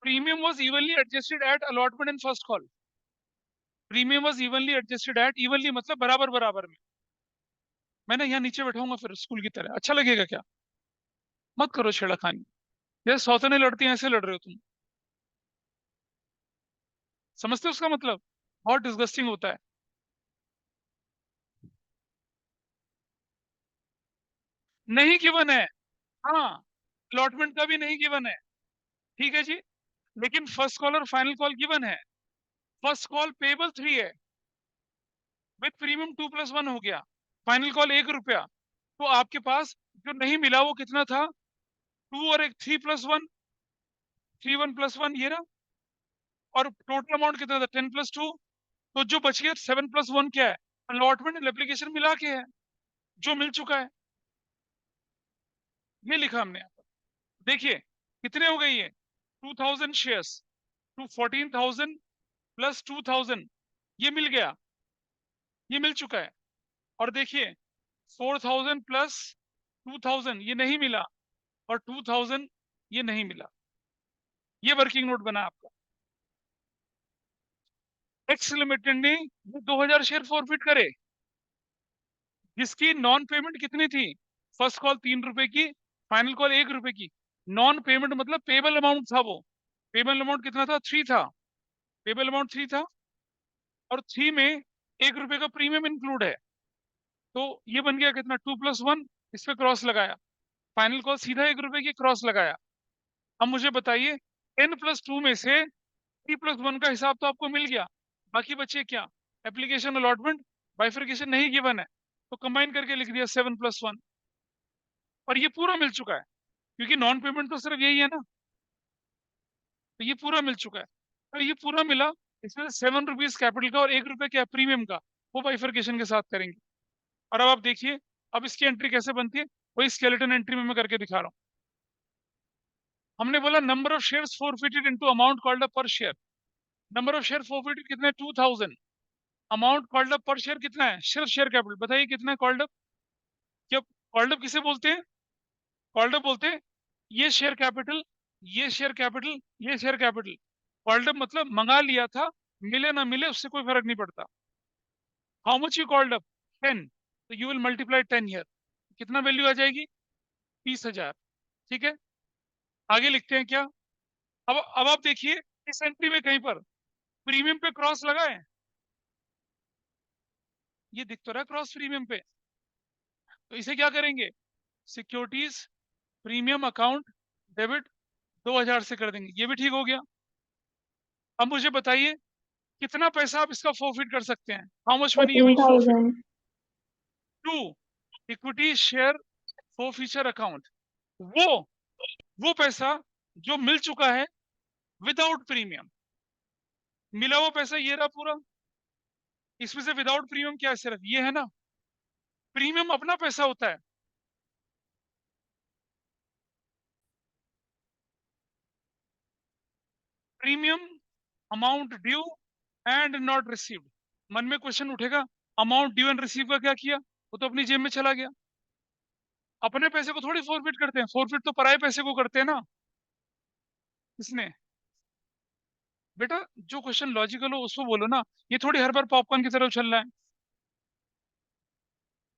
Premium was evenly adjusted at allotment and first call. Premium was evenly adjusted at, evenly मतलब बराबर बराबर में। मैं ना यहाँ नीचे बैठाऊंगा फिर स्कूल की तरह, अच्छा लगेगा क्या? मत करो छेड़खानी, जैसे सौतेने लड़ती हैं ऐसे लड़ रहे हो तुम। समझते हो उसका मतलब? बहुत डिस्गस्टिंग होता है। नहीं गिवन है, हाँ, अलॉटमेंट का भी नहीं गिवन है, ठीक है जी। लेकिन फर्स्ट कॉल और फाइनल कॉल गिवन है। फर्स्ट कॉल पेबल 3 है, विद प्रीमियम 2+1 हो गया, फाइनल कॉल 1 रुपया। तो आपके पास जो नहीं मिला वो कितना था? 2 और एक 3+1, 3 1+1 ये रहा। और टोटल अमाउंट कितना था? 10+2। तो जो बच गया 7+1 क्या है? अलॉटमेंट एप्लीकेशन मिला के है, जो मिल चुका है। ये लिखा हमने यहाँ पर। देखिए कितने हो गए ये, 2000 शेयर्स, टू 14,000 प्लस 2,000, ये मिल गया, ये मिल चुका है। और देखिए 4,000 प्लस 2,000 ये नहीं मिला, और 2,000 ये नहीं मिला। ये वर्किंग नोट बना आपका। एक्स लिमिटेड ने 2,000 शेयर फॉरफिट करे, जिसकी नॉन पेमेंट कितनी थी? फर्स्ट कॉल 3 रुपए की, फाइनल कॉल 1 रुपए की। नॉन पेमेंट मतलब पेबल अमाउंट था वो। पेबल अमाउंट कितना था? 3 था। पेबल अमाउंट 3 था, और 3 में 1 रुपए का प्रीमियम इंक्लूड है। तो ये बन गया कितना? 2+1, इस पे क्रॉस लगाया। फाइनल कॉल सीधा 1 रुपए की, क्रॉस लगाया। अब मुझे बताइए, 10+2 में से 3+1 का हिसाब तो आपको मिल गया, बाकी बचे क्या? एप्लीकेशन, अलॉटमेंट, बाइफर्केशन नहीं गिवन है, तो कंबाइन करके लिख दिया 7+1। और ये पूरा मिल चुका है, क्योंकि नॉन पेमेंट तो सिर्फ यही है ना। तो ये पूरा मिल चुका है, और ये पूरा मिला। इसमें 7 रुपीज कैपिटल का और 1 रुपए क्या प्रीमियम का, वो बाइफर्केशन के साथ करेंगे। और अब आप देखिए, अब इसकी एंट्री कैसे बनती है, वही स्केलेटन एंट्री में मैं करके दिखा रहा हूँ। हमने बोला number of shares forfeited into amount called up per share. Number of share forfeited कितने? 2,000। Amount called up per share कितना है? सिर्फ शेयर कैपिटल बताइए कितना है कॉल्ड अप? क्या कॉल्ड अप किसे बोलते हैं? कॉल्ड अप बोलते हैं ये शेयर कैपिटल, ये शेयर कैपिटल, ये शेयर कैपिटल। कॉल्ड अप मतलब मंगा लिया था, मिले ना मिले उससे कोई फर्क नहीं पड़ता। How much you called up? 10, तो यू विल मल्टीप्लाई 10 हियर। कितना वैल्यू आ जाएगी? 30,000। ठीक है, आगे लिखते हैं क्या? अब आप देखिए, इस एंट्री में कहीं पर प्रीमियम पे क्रॉस लगा है, ये दिख तो रहा है क्रॉस प्रीमियम पे। तो इसे क्या करेंगे? सिक्योरिटीज प्रीमियम अकाउंट डेबिट 2,000 से कर देंगे, ये भी ठीक हो गया। अब मुझे बताइए कितना पैसा आप इसका फोरफिट कर सकते हैं? How much money you will forfeit? 14,000। 2, equity share forfeiture account, वो वो पैसा जो मिल चुका है विदाउट प्रीमियम। मिला हुआ पैसा ये रहा पूरा। इसमें से विदाउट प्रीमियम क्या है? सिर्फ ये है ना। प्रीमियम अपना पैसा होता है। Premium amount due and not received. मन में क्वेश्चन उठेगा, अमाउंट ड्यू एंड रिसीव का क्या किया? वो तो अपनी जेब में चला गया। अपने पैसे को थोड़ी फोरफिट करते हैं, फोरफिट तो पराये पैसे को करते हैं ना। इसने बेटा, जो क्वेश्चन लॉजिकल हो उसको बोलो ना, ये थोड़ी हर बार पॉपकॉर्न की तरफ चल रहा है।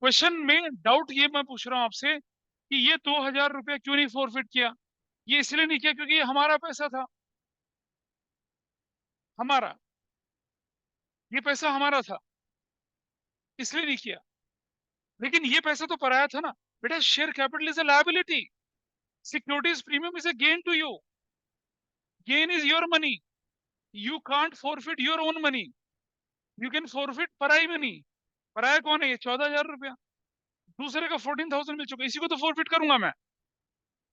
क्वेश्चन में डाउट ये मैं पूछ रहा हूँ आपसे कि ये 2,000 रुपया क्यों नहीं फोरफिट किया? ये इसलिए नहीं किया क्योंकि ये हमारा पैसा था, हमारा, ये पैसा हमारा था, इसलिए नहीं किया। लेकिन ये पैसा तो पराया था ना। बेटा, share capital is a liability, securities premium is a gain to you. Gain is your money, you can't forfeit your own money. You can forfeit पराई मनी। पराया कौन है? ये 14,000 रुपया। दूसरे का 14,000 मिल चुका, इसी को तो फॉरफिट करूंगा मैं,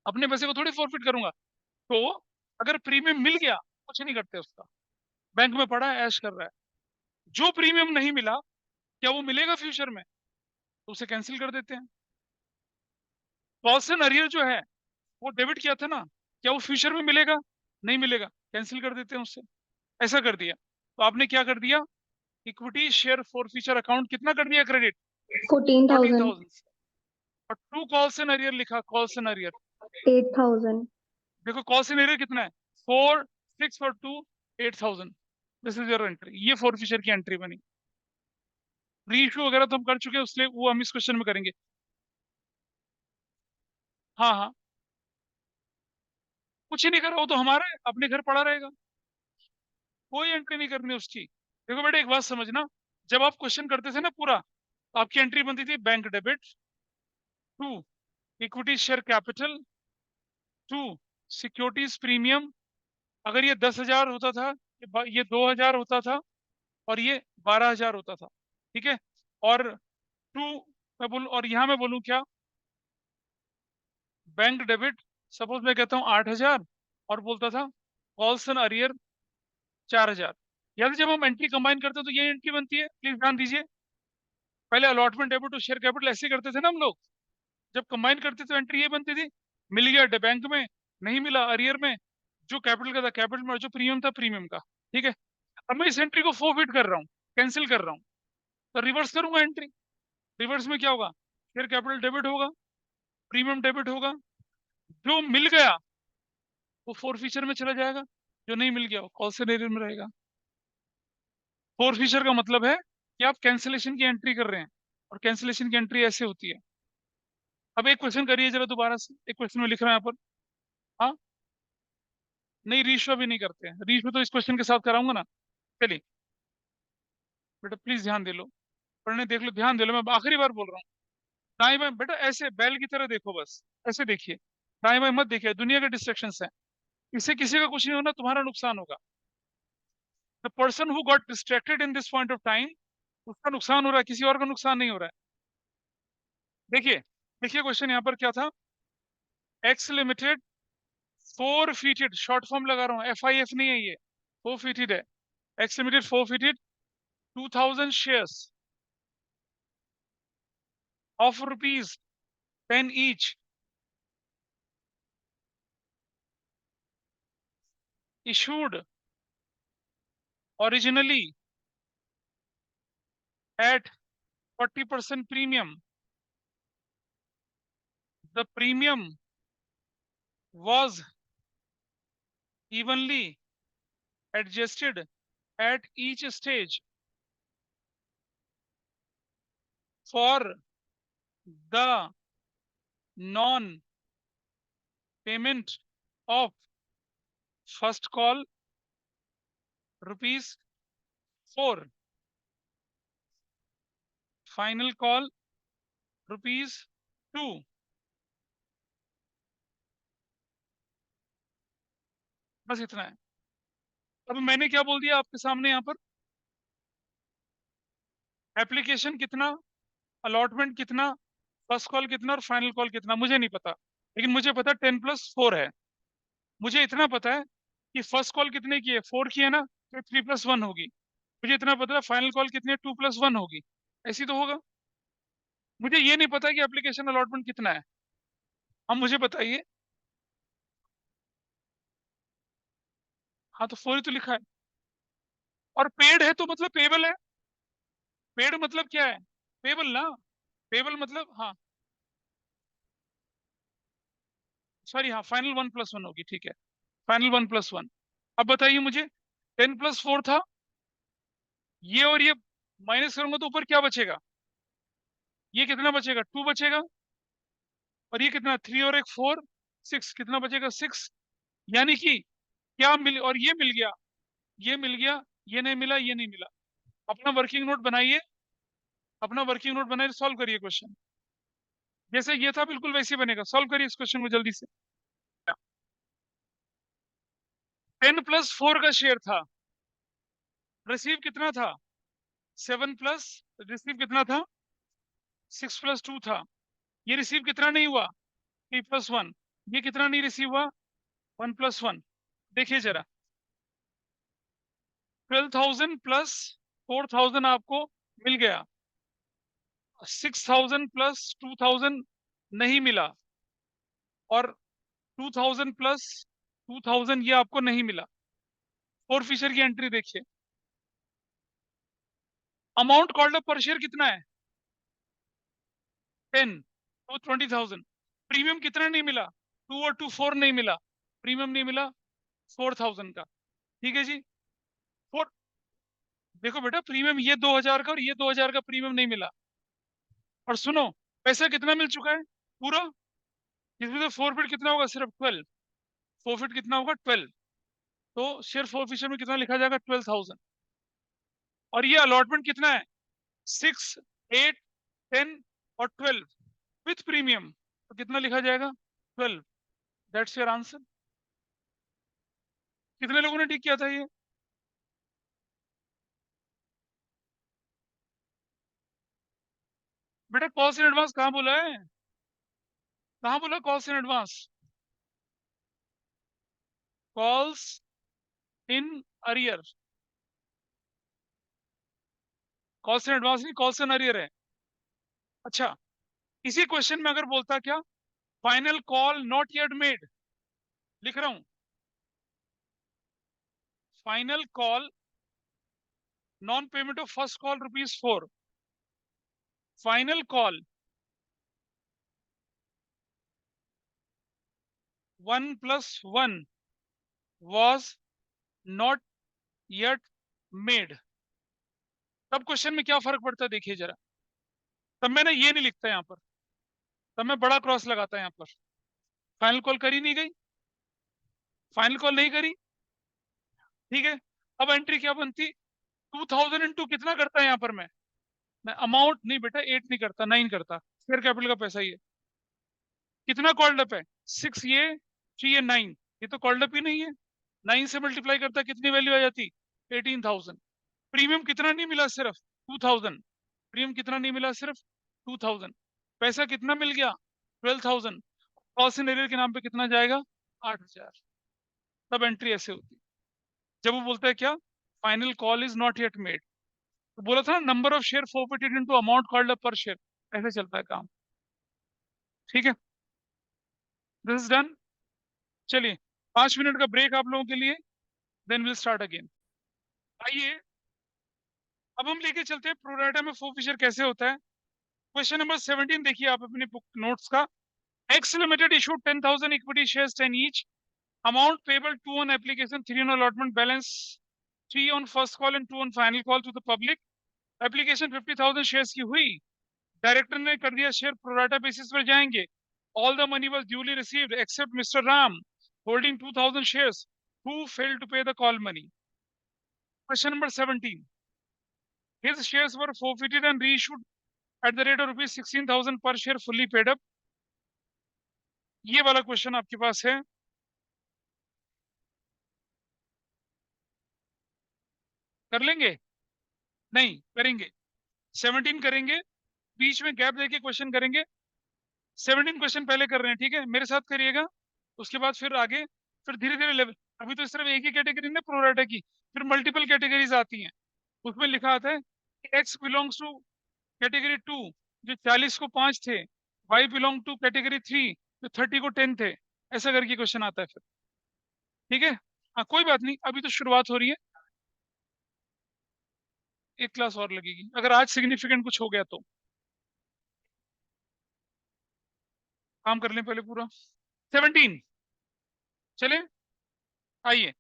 अपने पैसे को थोड़ी फॉरफिट करूंगा। तो अगर प्रीमियम मिल गया, कुछ नहीं करते उसका, बैंक में पड़ा है, ऐश कर रहा है। जो प्रीमियम नहीं मिला, क्या वो मिलेगा फ्यूचर में? तो उसे कैंसिल कर देते हैं। कॉस्ट एंड अरियर जो है, वो डेबिट किया था ना, क्या वो फ्यूचर में मिलेगा? नहीं मिलेगा, कैंसिल कर देते हैं उससे। ऐसा कर दिया। तो आपने क्या कर दिया? Equity share forfeiture account कितना कर दिया क्रेडिट? 14,000. 14,000। और टू कॉल्स एंड अरियर लिखा, कॉल्स एंड अरियर। 8,000. देखो कॉल्स एंड अरियर कितना है, 4, 6 और 2, 8,000। दिस इज योर एंट्री, ये फॉर फ्यूचर की एंट्री बनी। री इशू वगैरह तो हम कर चुके हैं, उसलिए वो हम इस क्वेश्चन में करेंगे। हाँ हाँ, कुछ ही नहीं करा, वो तो हमारा है, अपने घर पड़ा रहेगा, कोई एंट्री नहीं करनी उसकी। देखो बेटा, एक बात समझना, जब आप क्वेश्चन करते थे ना पूरा, तो आपकी एंट्री बनती थी bank debit, to equity share capital, to securities premium. अगर ये 10,000 होता था, ये 2,000 होता था, और ये 12,000 होता था। ठीक है। और टू, मैं बोलूं, और यहां मैं बोलूं क्या, बैंक डेबिट, सपोज मैं कहता हूँ 8,000, और बोलता था कॉल्स एंड अरियर 4,000। यानी जब हम एंट्री कंबाइन करते हैं तो ये एंट्री बनती है, प्लीज ध्यान दीजिए। पहले अलॉटमेंट डेबिट और शेयर कैपिटल ऐसे करते थे ना हम लोग, जब कंबाइन करते तो एंट्री ये बनती थी, मिल गया बैंक में, नहीं मिला अरियर में, जो कैपिटल का था कैपिटल में, और जो प्रीमियम था प्रीमियम का। ठीक है। अब मैं इस एंट्री को फोरफिट कर रहा हूँ, कैंसिल कर रहा हूँ, तो रिवर्स करूंगा एंट्री। रिवर्स में क्या होगा? शेयर कैपिटल डेबिट होगा, प्रीमियम डेबिट होगा, जो मिल गया वो फोर फीचर में चला जाएगा, जो नहीं मिल गया वो कॉल से एरियर में रहेगा। फोर फीचर का मतलब है कि आप कैंसिलेशन की एंट्री कर रहे हैं, और कैंसिलेशन की एंट्री ऐसे होती है। अब एक क्वेश्चन करिए जरा दोबारा से, एक क्वेश्चन में लिख रहा है यहाँ पर। हाँ, नहीं रीशो भी नहीं करते हैं, रीशो तो इस क्वेश्चन के साथ कराऊंगा ना। चलिए बेटा, प्लीज ध्यान दे लो, पढ़ने देख लो, ध्यान दे लो, मैं आखिरी बार बोल रहा हूँ। दाएं बाएं बेटा, ऐसे बैल की तरह देखो बस, ऐसे देखिए, दाएं बाएं मत देखिए, दुनिया के डिस्ट्रैक्शन है। इससे किसी का कुछ नहीं होना, तुम्हारा नुकसान होगा। The person who got distracted in this point of time, उसका नुकसान हो रहा है, किसी और का नुकसान नहीं हो रहा है। देखिए, देखिए क्वेश्चन यहाँ पर क्या था, X limited forfeited, short form लगा रहा हूँ, FIF नहीं है ये, फोर फीटेड है। X limited forfeited 2,000 shares of rupees 10 each, issued originally at 40% premium. The premium was evenly adjusted at each stage for the non-payment of first call rupees 4, final call rupees 2। बस इतना है। अब मैंने क्या बोल दिया आपके सामने यहाँ पर, एप्लीकेशन कितना, अलॉटमेंट कितना, फर्स्ट कॉल कितना, और फाइनल कॉल कितना, मुझे नहीं पता। लेकिन मुझे पता 10+4 है। मुझे इतना पता है कि फर्स्ट कॉल कितने की है, 4 की है ना, तो 3+1 होगी। मुझे इतना पता है फाइनल कॉल कितनी है, 2+1 होगी। ऐसी तो होगा। मुझे ये नहीं पता कि एप्लीकेशन अलॉटमेंट कितना है। अब मुझे बताइए। हाँ, तो 4 ही तो लिखा है, और पेड है तो मतलब पेबल है। पेड मतलब क्या है? पेबल ना। पेबल मतलब, हाँ सॉरी, हाँ फाइनल 1+1 होगी, ठीक है, फाइनल 1+1। अब बताइए मुझे, 10+4 था, ये और ये माइनस करूंगा तो ऊपर क्या बचेगा? ये कितना बचेगा? 2 बचेगा। और ये कितना, 3 और एक 4, 6, कितना बचेगा? 6। यानी कि क्या मिल, और ये मिल गया, ये मिल गया, ये नहीं मिला, ये नहीं मिला। अपना वर्किंग नोट बनाइए, अपना वर्किंग नोट बनाइए, सॉल्व करिए क्वेश्चन। जैसे ये था बिल्कुल वैसे ही बनेगा, सॉल्व करिए इस क्वेश्चन को जल्दी से। 10+4 का शेयर था, रिसीव कितना था? 7 प्लस रिसीव कितना था, 6 प्लस 2 था। ये रिसीव कितना नहीं हुआ, 3+1। ये कितना नहीं रिसीव हुआ, 1+1। देखिए जरा, 12,000 प्लस 4,000 आपको मिल गया, 6,000 प्लस 2,000 नहीं मिला, और 2,000 प्लस 2,000 ये आपको नहीं मिला। फोर फिशर की एंट्री देखिए, amount called up per share कितना है, 10, तो 20,000। प्रीमियम कितना नहीं मिला, 2 और 2 4 नहीं मिला, प्रीमियम नहीं मिला 4,000 का। ठीक है जी, फोर, देखो बेटा प्रीमियम ये 2,000 का और ये 2,000 का प्रीमियम नहीं मिला। और सुनो, पैसा कितना मिल चुका है पूरा, इसमें से फोरफिट कितना होगा, सिर्फ 12। फोरफिट कितना होगा, 12। तो शेयर फोरफिशर में कितना लिखा जाएगा, 12,000। और ये अलॉटमेंट कितना है, 6, 8, 10 और 12 विथ प्रीमियम, तो कितना लिखा जाएगा, 12। That's your answer. कितने लोगों ने ठीक किया था ये, बेटा कॉल्स इन एडवांस कहाँ बोला है, कहाँ बोला calls in advance, calls in arrear, calls in advance नहीं, कॉल्स इन अरियर है। अच्छा, इसी क्वेश्चन में अगर बोलता क्या, final call not yet made, लिख रहा हूं, final call non payment of first call ₹4, final call 1+1 was not yet made। तब क्वेश्चन में क्या फर्क पड़ता है देखिए जरा, तब मैंने ये नहीं लिखता यहाँ पर, तब मैं बड़ा क्रॉस लगाता यहाँ पर, फाइनल कॉल करी नहीं गई, फाइनल कॉल नहीं करी। ठीक है, अब एंट्री क्या बनती, 2,000 इंटू कितना करता है यहाँ पर मैं अमाउंट नहीं बेटा 8 नहीं करता, 9 करता, शेयर कैपिटल का पैसा ये कितना कॉल्ड अप है, 6 ये 3 ये 9, ये तो कॉल्ड अप ही नहीं है। 9 से मल्टीप्लाई करता कितनी वैल्यू आ जाती, 18,000। प्रीमियम कितना नहीं मिला, सिर्फ 2,000। प्रीमियम कितना नहीं मिला, सिर्फ 2,000। पैसा कितना मिल गया, 12,000। कॉस्ट इन एरियर के नाम पे कितना जाएगा, 8,000। तब एंट्री ऐसे होती है जब वो बोलता है क्या, final call is not yet made. तो बोला था ना, number of share forfeited into amount called up per share, ऐसे चलता है काम। ठीक है, दिस इज डन। चलिए 5 मिनट का ब्रेक आप लोगों के लिए, देन विल स्टार्ट अगेन। आइए अब हम लेके चलते हैं प्रोराटा में फोरफिशर कैसे होता है। क्वेश्चन नंबर 17 देखिए आप अपने बुक नोट्स का। X limited issued 10,000 equity shares 10 each, amount payable 2 on application, 3 on allotment, balance 3 on first call and 2 on final call to the public। Application 50,000 shares की हुई, डायरेक्टर ने कर दिया शेयर प्रोराटा बेसिस पर जाएंगे। All the money was duly received except mister Ram holding 2,000 shares who failed to pay the call money. Question number 17, his shares were forfeited and reissued at the rate of ₹16,000 per share fully paid up। ये वाला क्वेश्चन आपके पास है, कर लेंगे, नहीं करेंगे, 17 करेंगे, बीच में गैप देके क्वेश्चन करेंगे। 17 क्वेश्चन पहले कर रहे हैं, ठीक है, मेरे साथ करिएगा, उसके बाद फिर आगे, फिर धीरे धीरे लेवल। अभी तो सिर्फ एक ही कैटेगरी ना प्रोराटा की, फिर मल्टीपल कैटेगरीज आती हैं। उसमें लिखा आता है एक्स बिलोंग्स टू कैटेगरी 2 जो 40 को 5 थे, वाई बिलोंग टू कैटेगरी 3 जो 30 को 10 थे, ऐसा करके क्वेश्चन आता है फिर। ठीक है, हाँ कोई बात नहीं, अभी तो शुरुआत हो रही है, एक क्लास और लगेगी अगर आज सिग्निफिकेंट कुछ हो गया तो। काम कर लें पहले पूरा। 17 चले, आइए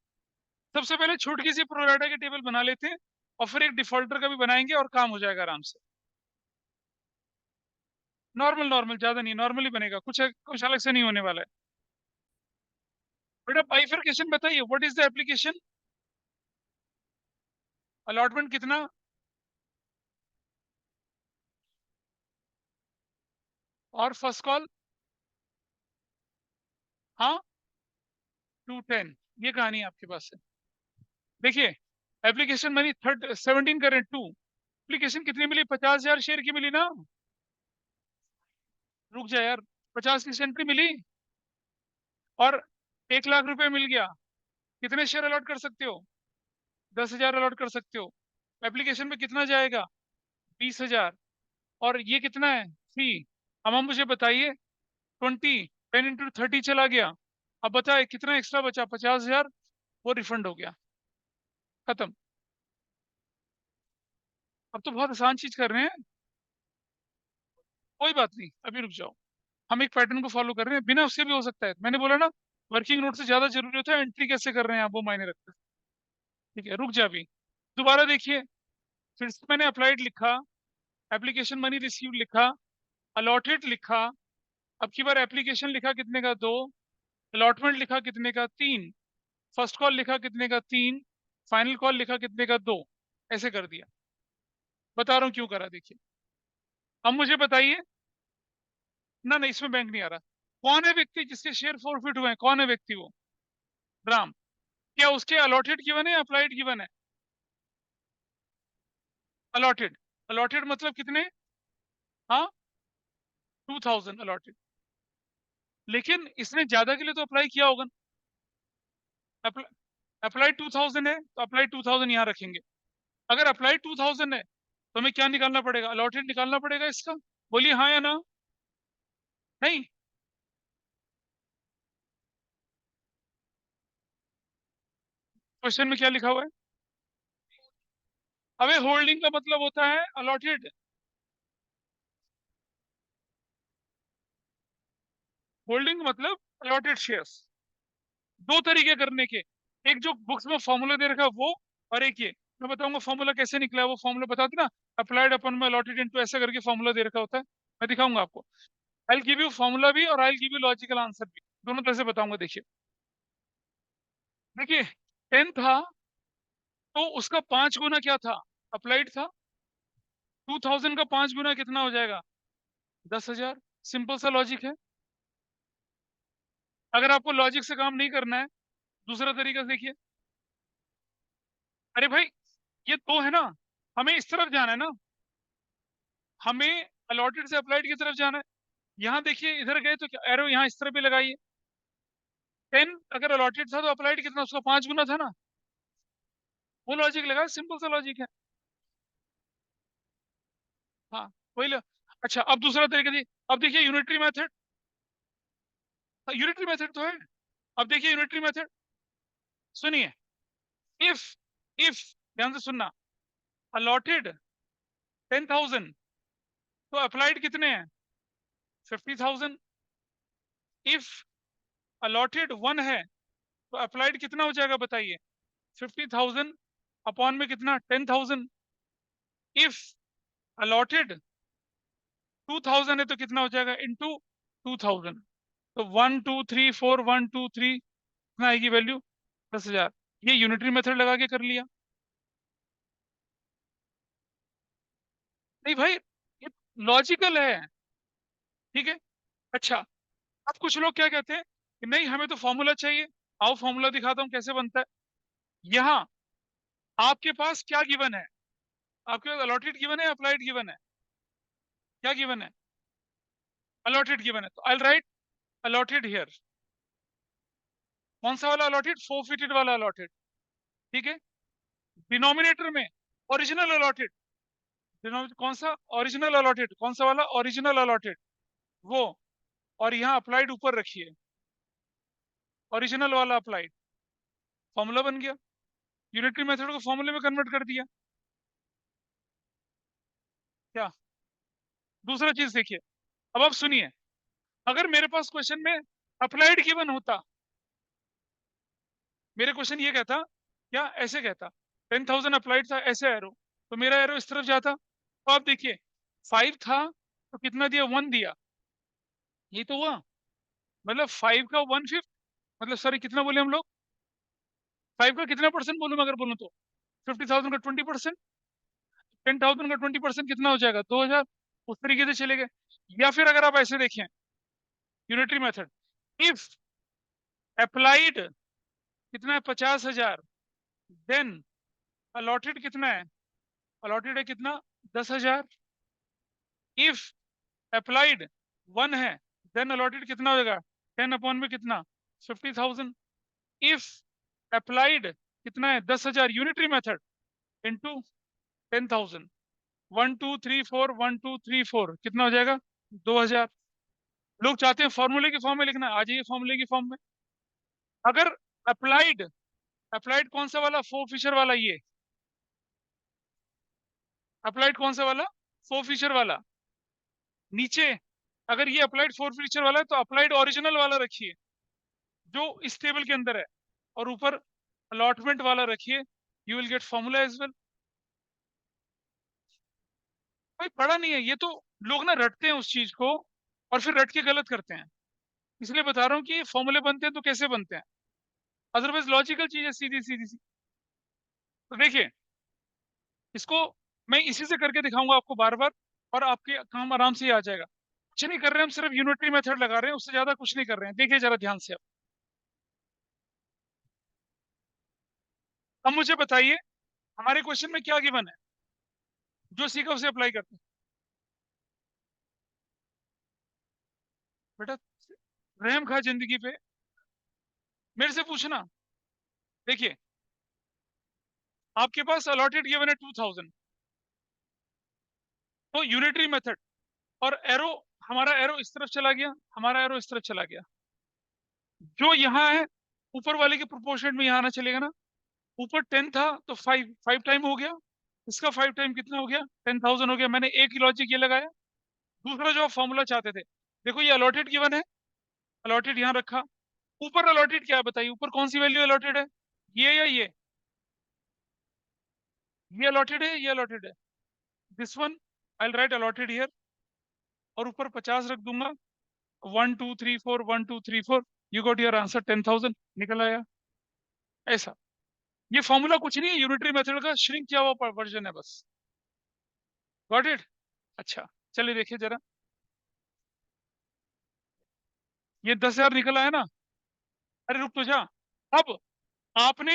सबसे पहले छोटी सी प्रोराटा की टेबल बना लेते हैं, और फिर एक डिफॉल्टर का भी बनाएंगे और काम हो जाएगा आराम से। नॉर्मल नॉर्मल, ज्यादा नहीं, नॉर्मल ही बनेगा, कुछ अलग से नहीं होने वाला है। बेटा बाइफरकेशन बताइए, what is the application, allotment कितना, और फर्स्ट कॉल, हाँ 210। ये कहानी आपके पास है। देखिए एप्लीकेशन मनी 17 करें 2, एप्लीकेशन कितनी मिली? 50,000 शेयर की मिली ना? रुक जा यार, 50 की सेंट्री मिली और 1 लाख रुपए मिल गया। कितने शेयर अलॉट कर सकते हो? 10,000 अलॉट कर सकते हो। एप्लीकेशन में कितना जाएगा? 20,000। और ये कितना है? 3। अब हम मुझे बताइए, 10 into 30 चला गया। अब बताए कितना एक्स्ट्रा बचा? 50,000। वो रिफंड हो गया, खत्म। अब तो बहुत आसान चीज कर रहे हैं। कोई बात नहीं, अभी रुक जाओ। हम एक पैटर्न को फॉलो कर रहे हैं, बिना उससे भी हो सकता है। मैंने बोला ना, वर्किंग नोट से ज्यादा जरूरी होता है एंट्री कैसे कर रहे हैं आप, वो मायने रखता है। ठीक है, रुक जा अभी। दोबारा देखिए, फिर से मैंने अप्लाइड लिखा, एप्लीकेशन मनी रिसीव लिखा, अलॉटेड लिखा। अब की बार एप्लीकेशन लिखा कितने का? 2। अलॉटमेंट लिखा कितने का? 3। फर्स्ट कॉल लिखा कितने का? 3। फाइनल कॉल लिखा कितने का? 2। ऐसे कर दिया। बता रहा हूँ क्यों करा, देखिए। अब मुझे बताइए, ना ना इसमें बैंक नहीं आ रहा। कौन है व्यक्ति जिसके शेयर फॉरफिट हुए हैं? कौन है व्यक्ति वो? राम। क्या उसके अलॉटेड गिवन है या अप्लाइड गिवन है? अलॉटेड। अलॉटेड मतलब कितने? हाँ, 2,000 अलॉटेड। लेकिन इसने ज्यादा के लिए तो अप्लाई किया होगा। अप्लाइड 2,000 है तो अप्लाइड 2,000 यहाँ रखेंगे। अगर अप्लाइड 2,000 है तो हमें क्या निकालना पड़ेगा? अलॉटेड निकालना पड़ेगा इसका। बोलिए हाँ या ना? नहीं? क्वेश्चन में क्या लिखा हुआ है? अबे होल्डिंग का मतलब होता है अलॉटेड। होल्डिंग मतलब अलॉटेड शेयर्स। दो तरीके करने के, एक जो बुक्स में फॉर्मूला दे रखा है वो, और एक ये। मैं बताऊंगा फॉर्मूला कैसे निकला है। वो फॉर्मूला बताते ना, अप्लाइड अपन में अलॉटेड इनटू, ऐसा करके फॉर्मूला दे रखा होता है। मैं दिखाऊंगा आपको। आई गिव यू फॉर्मूला भी और I give you logical answer भी, दोनों तरह से बताऊंगा। देखिए देखिए, 10 था तो उसका 5 गुना क्या था? अप्लाइड था। 2,000 का 5 गुना कितना हो जाएगा? 10,000। सिंपल सा लॉजिक है। अगर आपको लॉजिक से काम नहीं करना है, दूसरा तरीका देखिए। अरे भाई, ये तो है ना, हमें इस तरफ जाना है ना। हमें अलॉटेड से अप्लाइड की तरफ जाना है। यहाँ देखिए, इधर गए तो क्या एरो यहाँ इस तरफ भी लगाइए। 10 अगर अलॉटेड था तो अप्लाइड कितना? उसका 5 गुना था ना। वो लॉजिक लगा, सिंपल सा लॉजिक है। हाँ, वही अच्छा, अब दूसरा तरीका देखिए। अब देखिए यूनिटरी मेथड। यूनिटरी मेथड तो है। अब देखिए यूनिटरी मेथड, सुनिए। इफ इफ ध्यान से सुनना, अलॉटेड 10,000 तो अप्लाइड कितने हैं? 50,000। इफ अलॉटेड 1 है तो अप्लाइड कितना हो जाएगा बताइए? 50,000 अपॉन में कितना? 10,000। इफ अलॉटेड 2,000 है तो कितना हो जाएगा? इंटू 2,000। तो 1 2 3 4, 1 2 3, कितना आएगी वैल्यू? 10,000। ये यूनिटरी मेथड लगा के कर लिया। नहीं भाई, ये लॉजिकल है। ठीक है। अच्छा, अब कुछ लोग क्या कहते हैं कि नहीं हमें तो फॉर्मूला चाहिए। आओ फॉर्मूला दिखाता हूँ कैसे बनता है। यहाँ आपके पास क्या गिवन है? आपके पास अलॉटेड गिवन है, अप्लाइड गिवन है? क्या गिवन है? अलॉटेड गिवन है, तो आई राइट अलॉटेड हियर। कौन सा वाला अलॉटेड? फोरफिटेड वाला अलॉटेड। ठीक है। डिनोमिनेटर में ओरिजिनल अलॉटेड। कौन सा? Original allotted. कौन सा वाला? ओरिजिनल अलॉटेड, वो। और यहाँ अप्लाइड ऊपर रखिए, ओरिजिनल वाला अप्लाइड। फॉर्मूला बन गया। यूनिटरी मेथड को फॉर्मूले में कन्वर्ट कर दिया। क्या? दूसरा चीज देखिए। अब आप सुनिए, अगर मेरे पास क्वेश्चन में अप्लाइड गिवन होता, मेरे क्वेश्चन ये कहता, क्या ऐसे कहता, 10,000 अप्लाइड था, ऐसे एरो, तो मेरा एरो इस तरफ जाता। तो आप देखिए, 5 था तो कितना दिया? 1 दिया। ये तो हुआ। मतलब 5 का 1/5, मतलब सॉरी कितना बोले हम लोग? 5 का कितना परसेंट बोलूं मैं अगर बोलूं तो? 50,000 का 20%। 10,000 का 20% कितना हो जाएगा? 2,000। उस तरीके से चले गए। या फिर अगर आप ऐसे देखें, यूनिटरी मेथड, इफ अप्लाइड कितना है? 50,000। देन अलॉटेड कितना है? अलॉटेड है कितना? 10,000। इफ अप्लाइड 1 है, देन अलॉटेड कितना होगा? 10 अपॉन में कितना? 50,000। इफ अप्लाइड कितना है? 10,000 यूनिटरी मेथड इंटू 10,000। 1 2 3 4, 1 2 3 4 कितना हो जाएगा? 2,000। लोग चाहते हैं फॉर्मूले की फॉर्म में लिखना, आ जाइए फॉर्मूले की फॉर्म में। अगर अप्लाइड, अप्लाइड कौन सा वाला? फोर फिशर वाला। ये अप्लाइड कौन सा वाला? फोर फिशर वाला। नीचे अगर ये अप्लाइड फोर फिशर वाला है तो अप्लाइड ओरिजिनल वाला रखिए जो इस टेबल के अंदर है, और ऊपर अलॉटमेंट वाला रखिए। You will get formula as well. भाई पढ़ा नहीं है ये तो। लोग ना रटते हैं उस चीज को और फिर रट के गलत करते हैं। इसलिए बता रहा हूँ कि फॉर्मूले बनते हैं तो कैसे बनते हैं। अदरवाइज लॉजिकल चीज है, सीधी सीधी सी। तो देखिए, इसको मैं इसी से करके दिखाऊंगा आपको बार बार, और आपके काम आराम से ही आ जाएगा। कुछ नहीं कर रहे हैं हम, सिर्फ यूनिटरी मेथड लगा रहे हैं, उससे ज्यादा कुछ नहीं कर रहे हैं। देखिए जरा ध्यान से अब मुझे बताइए हमारे क्वेश्चन में क्या गिवन है जो सीखा उसे अप्लाई करते हैं। बेटा रहम खा जिंदगी पे, मेरे से पूछना। देखिए आपके पास अलॉटेड गिवन है 2,000, तो यूनिटरी मेथड, और एरो, हमारा एरो इस तरफ चला गया, हमारा एरो इस तरफ चला गया। जो यहाँ है ऊपर वाले के प्रोपोर्शन में यहाँ आना चलेगा ना। ऊपर 10 था तो 5 5 टाइम हो गया, इसका 5 टाइम कितना हो गया? 10,000 हो गया। मैंने एक ही लॉजिक ये लगाया। दूसरा जो आप फॉर्मूला चाहते थे, देखो ये अलॉटेड गिवन है, अलॉटेड यहाँ रखा। ऊपर अलॉटेड क्या है बताइए? ऊपर कौन सी वैल्यू अलॉटेड है? ये या ये अलॉटेड है, ये अलॉटेड है। This one I will write allotted here, और ऊपर 50 रख दूंगा। 1 2 3 4, 1 2 3 4, यू गॉट योर आंसर 10,000 निकल आया। ऐसा ये फॉर्मूला कुछ नहीं है, यूनिटरी मेथड का श्रिंक किया हुआ वर्जन है बस। Got it? अच्छा चलिए देखिए जरा, ये 10,000 निकल आया ना। अरे रुक तो जा। अब आपने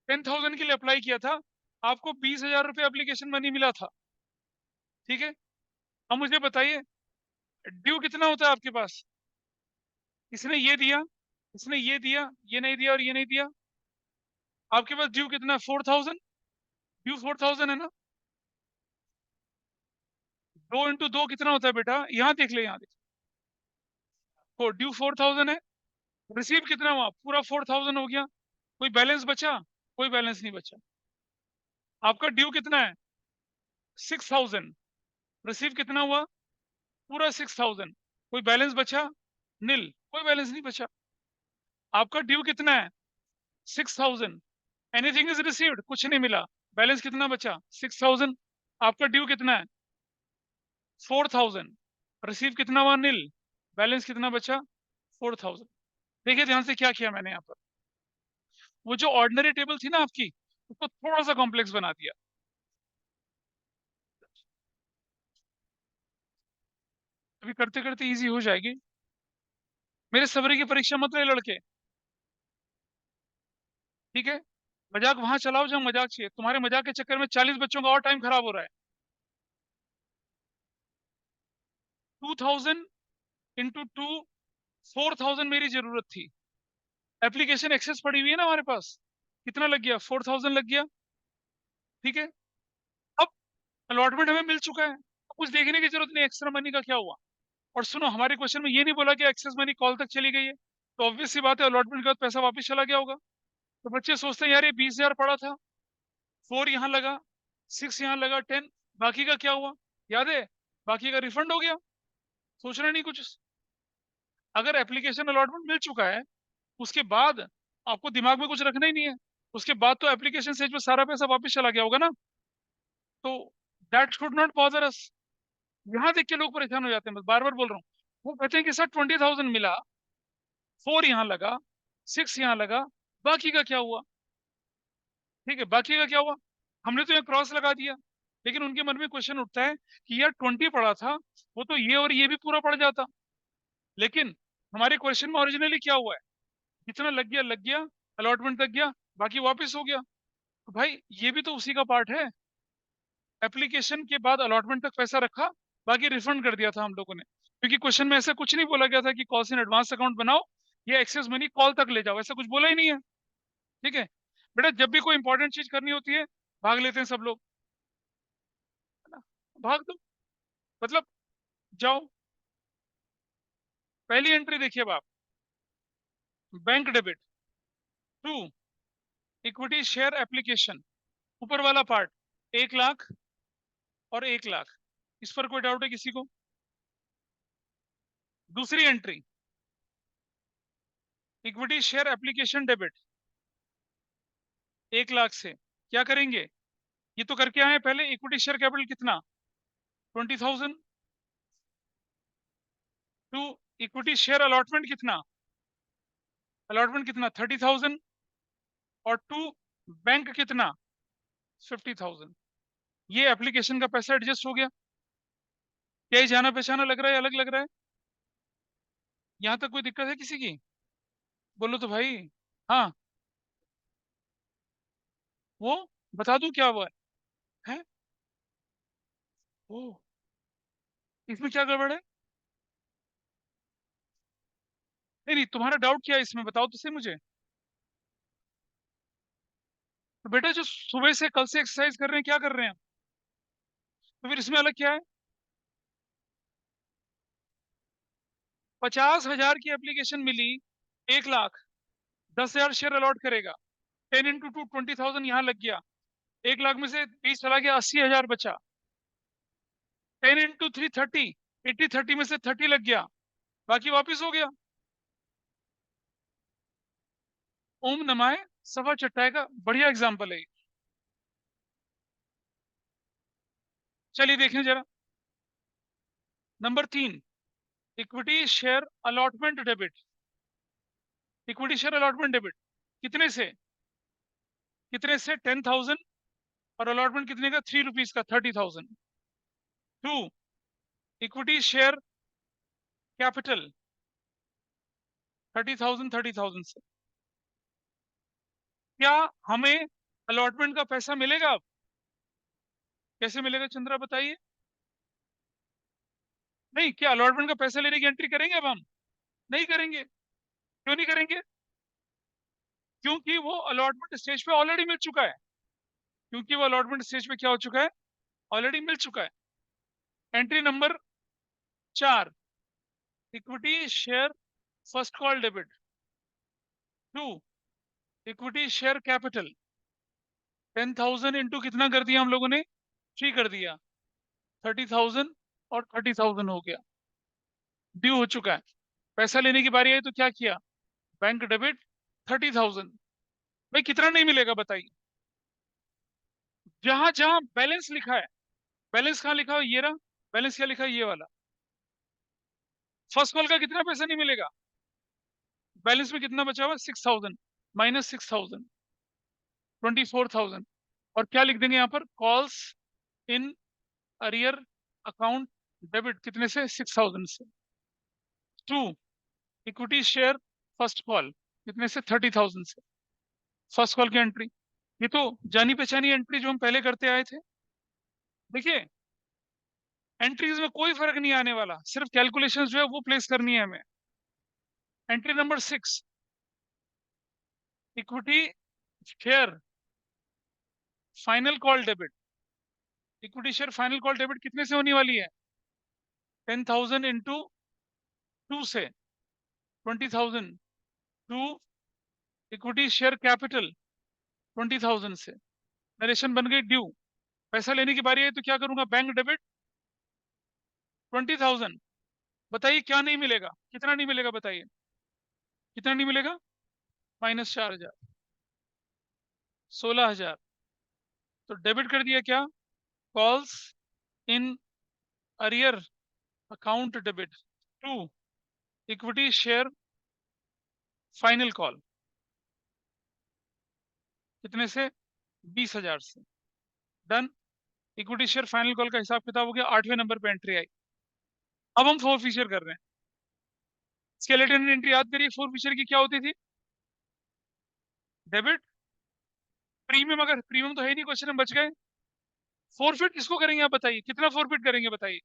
10,000 के लिए अप्लाई किया था, आपको 20,000 रुपये एप्लीकेशन मनी मिला था, ठीक है। अब मुझे बताइए ड्यू कितना होता है आपके पास? इसने ये दिया, इसने ये दिया, ये नहीं दिया और ये नहीं दिया। आपके पास ड्यू कितना है? 4,000। ड्यू 4,000 है ना। 2 × 2 कितना होता है बेटा? यहाँ देख ले, यहाँ देख। ड्यू 4,000 है, रिसीव कितना हुआ? पूरा 4,000 हो गया। कोई बैलेंस बचा? कोई बैलेंस नहीं बचा। आपका ड्यू कितना है? 6,000। रिसीव कितना हुआ? पूरा 6,000। कोई बैलेंस बचा? नील, कोई बैलेंस नहीं बचा। आपका ड्यू कितना है? 6,000। एनीथिंग इज रिसीव्ड, कुछ नहीं मिला। बैलेंस कितना बचा? 6,000। आपका ड्यू कितना है? 4,000। रिसीव कितना हुआ? नील। बैलेंस कितना बचा? 4,000। देखिए ध्यान से क्या किया मैंने यहाँ पर। वो जो ऑर्डिनरी टेबल थी ना आपकी, उसको थोड़ा सा कॉम्प्लेक्स बना दिया। अभी करते करते इजी हो जाएगी। मेरे सब्र की परीक्षा मत ले लड़के, ठीक है। मजाक वहां चलाओ जहां मजाक चाहिए। तुम्हारे मजाक के चक्कर में 40 बच्चों का और टाइम खराब हो रहा है। 2,000 इंटू 2, 4,000 मेरी जरूरत थी। एप्लीकेशन एक्सेस पड़ी हुई है ना हमारे पास। कितना लग गया? 4,000 लग गया, ठीक है। अब अलॉटमेंट हमें मिल चुका है, अब कुछ देखने की जरूरत नहीं एक्स्ट्रा मनी का क्या हुआ। और सुनो, हमारे क्वेश्चन में ये नहीं बोला कि एक्सेस मनी कॉल तक चली गई है, तो ऑब्वियस सी बात है अलॉटमेंट के बाद पैसा वापस चला गया होगा। तो बच्चे सोचते हैं यार ये 20,000 पड़ा था, 4 यहाँ लगा, 6 यहाँ लगा, 10, बाकी का क्या हुआ? याद है? बाकी का रिफंड हो गया। सोचना नहीं कुछ। अगर एप्लीकेशन अलॉटमेंट मिल चुका है, उसके बाद आपको दिमाग में कुछ रखना ही नहीं है। उसके बाद तो एप्लीकेशन से जो सारा पैसा वापस चला गया होगा ना, तो दैट शुड नॉट बॉदर अस। यहाँ देख के लोग परेशान हो जाते हैं, बस बार बार बोल रहा हूँ। वो कहते हैं कि सर 20,000 मिला, 4 यहाँ लगा, 6 यहाँ लगा, बाकी का क्या हुआ? ठीक है, बाकी का क्या हुआ? हमने तो यहाँ क्रॉस लगा दिया, लेकिन उनके मन में क्वेश्चन उठता है कि यार 20 पड़ा था, वो तो ये और ये भी पूरा पड़ जाता। लेकिन हमारे क्वेश्चन में ओरिजिनली क्या हुआ है? जितना लग गया, अलॉटमेंट लग गया, बाकी वापस हो गया। तो भाई ये भी तो उसी का पार्ट है। एप्लीकेशन के बाद अलॉटमेंट तक पैसा रखा, बाकी रिफंड कर दिया था हम लोगों ने, क्योंकि क्वेश्चन में ऐसा कुछ नहीं बोला गया था कि कॉल्स इन एडवांस अकाउंट बनाओ या एक्सेस मनी कॉल तक ले जाओ, ऐसा कुछ बोला ही नहीं है। ठीक है बेटा, जब भी कोई इंपॉर्टेंट चीज करनी होती है भाग लेते हैं सब लोग, है ना, भाग दो, मतलब जाओ। पहली एंट्री देखिए अब आप, bank debit to equity share application, ऊपर वाला पार्ट 1 लाख और 1 लाख, इस पर कोई डाउट है किसी को? दूसरी entry equity share application debit 1 lakh से, क्या करेंगे? ये तो करके आए पहले, इक्विटी शेयर कैपिटल कितना, 20,000, टू इक्विटी शेयर अलॉटमेंट कितना, 30,000, और टू बैंक कितना, 50,000। ये एप्लीकेशन का पैसा एडजस्ट हो गया। क्या ये जाना पहचाना लग रहा है, अलग लग रहा है? यहाँ तक कोई दिक्कत है किसी की? बोलो तो भाई। हाँ, वो बता दूं क्या हुआ है? ओ, इसमें क्या गड़बड़ है? नहीं नहीं, तुम्हारा डाउट क्या है इसमें, बताओ तो सही मुझे। तो बेटा जो सुबह से कल से एक्सरसाइज कर रहे हैं, क्या कर रहे हैं? तो फिर इसमें अलग क्या है? 50,000 की एप्लीकेशन मिली, 1 लाख, 10,000 शेयर अलॉट करेगा, 10 × 2 20,000 यहाँ लग गया, 1 लाख में से 20 चला गया, 80,000 बचा, 10 × 3 30, 80 30 में से 30 लग गया, बाकी वापिस हो गया। ओम नमाय सवा चट्टाई का बढ़िया एग्जाम्पल है ये। चलिए देखें जरा, number 3, equity share allotment debit. Equity share allotment debit कितने से 10,000, और अलॉटमेंट कितने का, 3 रुपीज का, 30,000। टू इक्विटी शेयर कैपिटल 30,000, 30,000 से। क्या हमें अलॉटमेंट का पैसा मिलेगा अब? कैसे मिलेगा चंद्रा बताइए? नहीं, क्या अलॉटमेंट का पैसा लेने की एंट्री करेंगे अब हम? नहीं करेंगे। क्यों नहीं करेंगे? क्योंकि वो अलॉटमेंट स्टेज पे ऑलरेडी मिल चुका है। क्योंकि वो अलॉटमेंट स्टेज पे क्या हो चुका है, ऑलरेडी मिल चुका है। Entry number 4, equity share first call debit to equity share capital 10,000 into कितना कर दिया हम लोगों ने, 3 कर दिया, 30,000 और 30,000 हो गया, ड्यू हो चुका है। पैसा लेने की बारी आई तो क्या किया, बैंक डेबिट 30,000। भाई कितना नहीं मिलेगा बताइए? जहां जहां बैलेंस लिखा है, बैलेंस कहाँ लिखा है, ये रहा बैलेंस, क्या लिखा है, ये वाला। फर्स्ट कॉल का कितना पैसा नहीं मिलेगा, बैलेंस में कितना बचा हुआ, 6,000, माइनस 6,000, 24,000, और क्या लिख देंगे यहाँ पर, calls in arrear account debit कितने से, 6,000 से। To equity share first call कितने से, 30,000 से। फर्स्ट कॉल की एंट्री, ये तो जानी पहचानी एंट्री जो हम पहले करते आए थे। देखिए, एंट्रीज में कोई फर्क नहीं आने वाला, सिर्फ कैलकुलेशंस जो है वो प्लेस करनी है हमें। Entry number 6, equity share final call debit. Equity share final call debit कितने से होने वाली है, 10,000 इंटू 2 से, 20,000, टू इक्विटी शेयर कैपिटल 20,000 से। नरेशन बन गई ड्यू, पैसा लेने की बारी है तो क्या करूंगा, बैंक डेबिट 20,000। बताइए क्या नहीं मिलेगा, कितना नहीं मिलेगा बताइए, कितना नहीं मिलेगा, -4,000, 16,000। तो डेबिट कर दिया क्या, calls in arrear account debit to equity share final call कितने से, 20,000 से। Done. Equity share final call का हिसाब किताब हो गया, 8वें नंबर पे एंट्री आई। अब हम फोर फीचर कर रहे हैं। स्केलेटन एंट्री याद करिए, फोर फीचर की क्या होती थी, डेबिट प्रीमियम, अगर प्रीमियम तो है ही नहीं क्वेश्चन में, बच गए, फोरफिट किसको करेंगे आप बताइए, कितना फोरफिट करेंगे बताइए?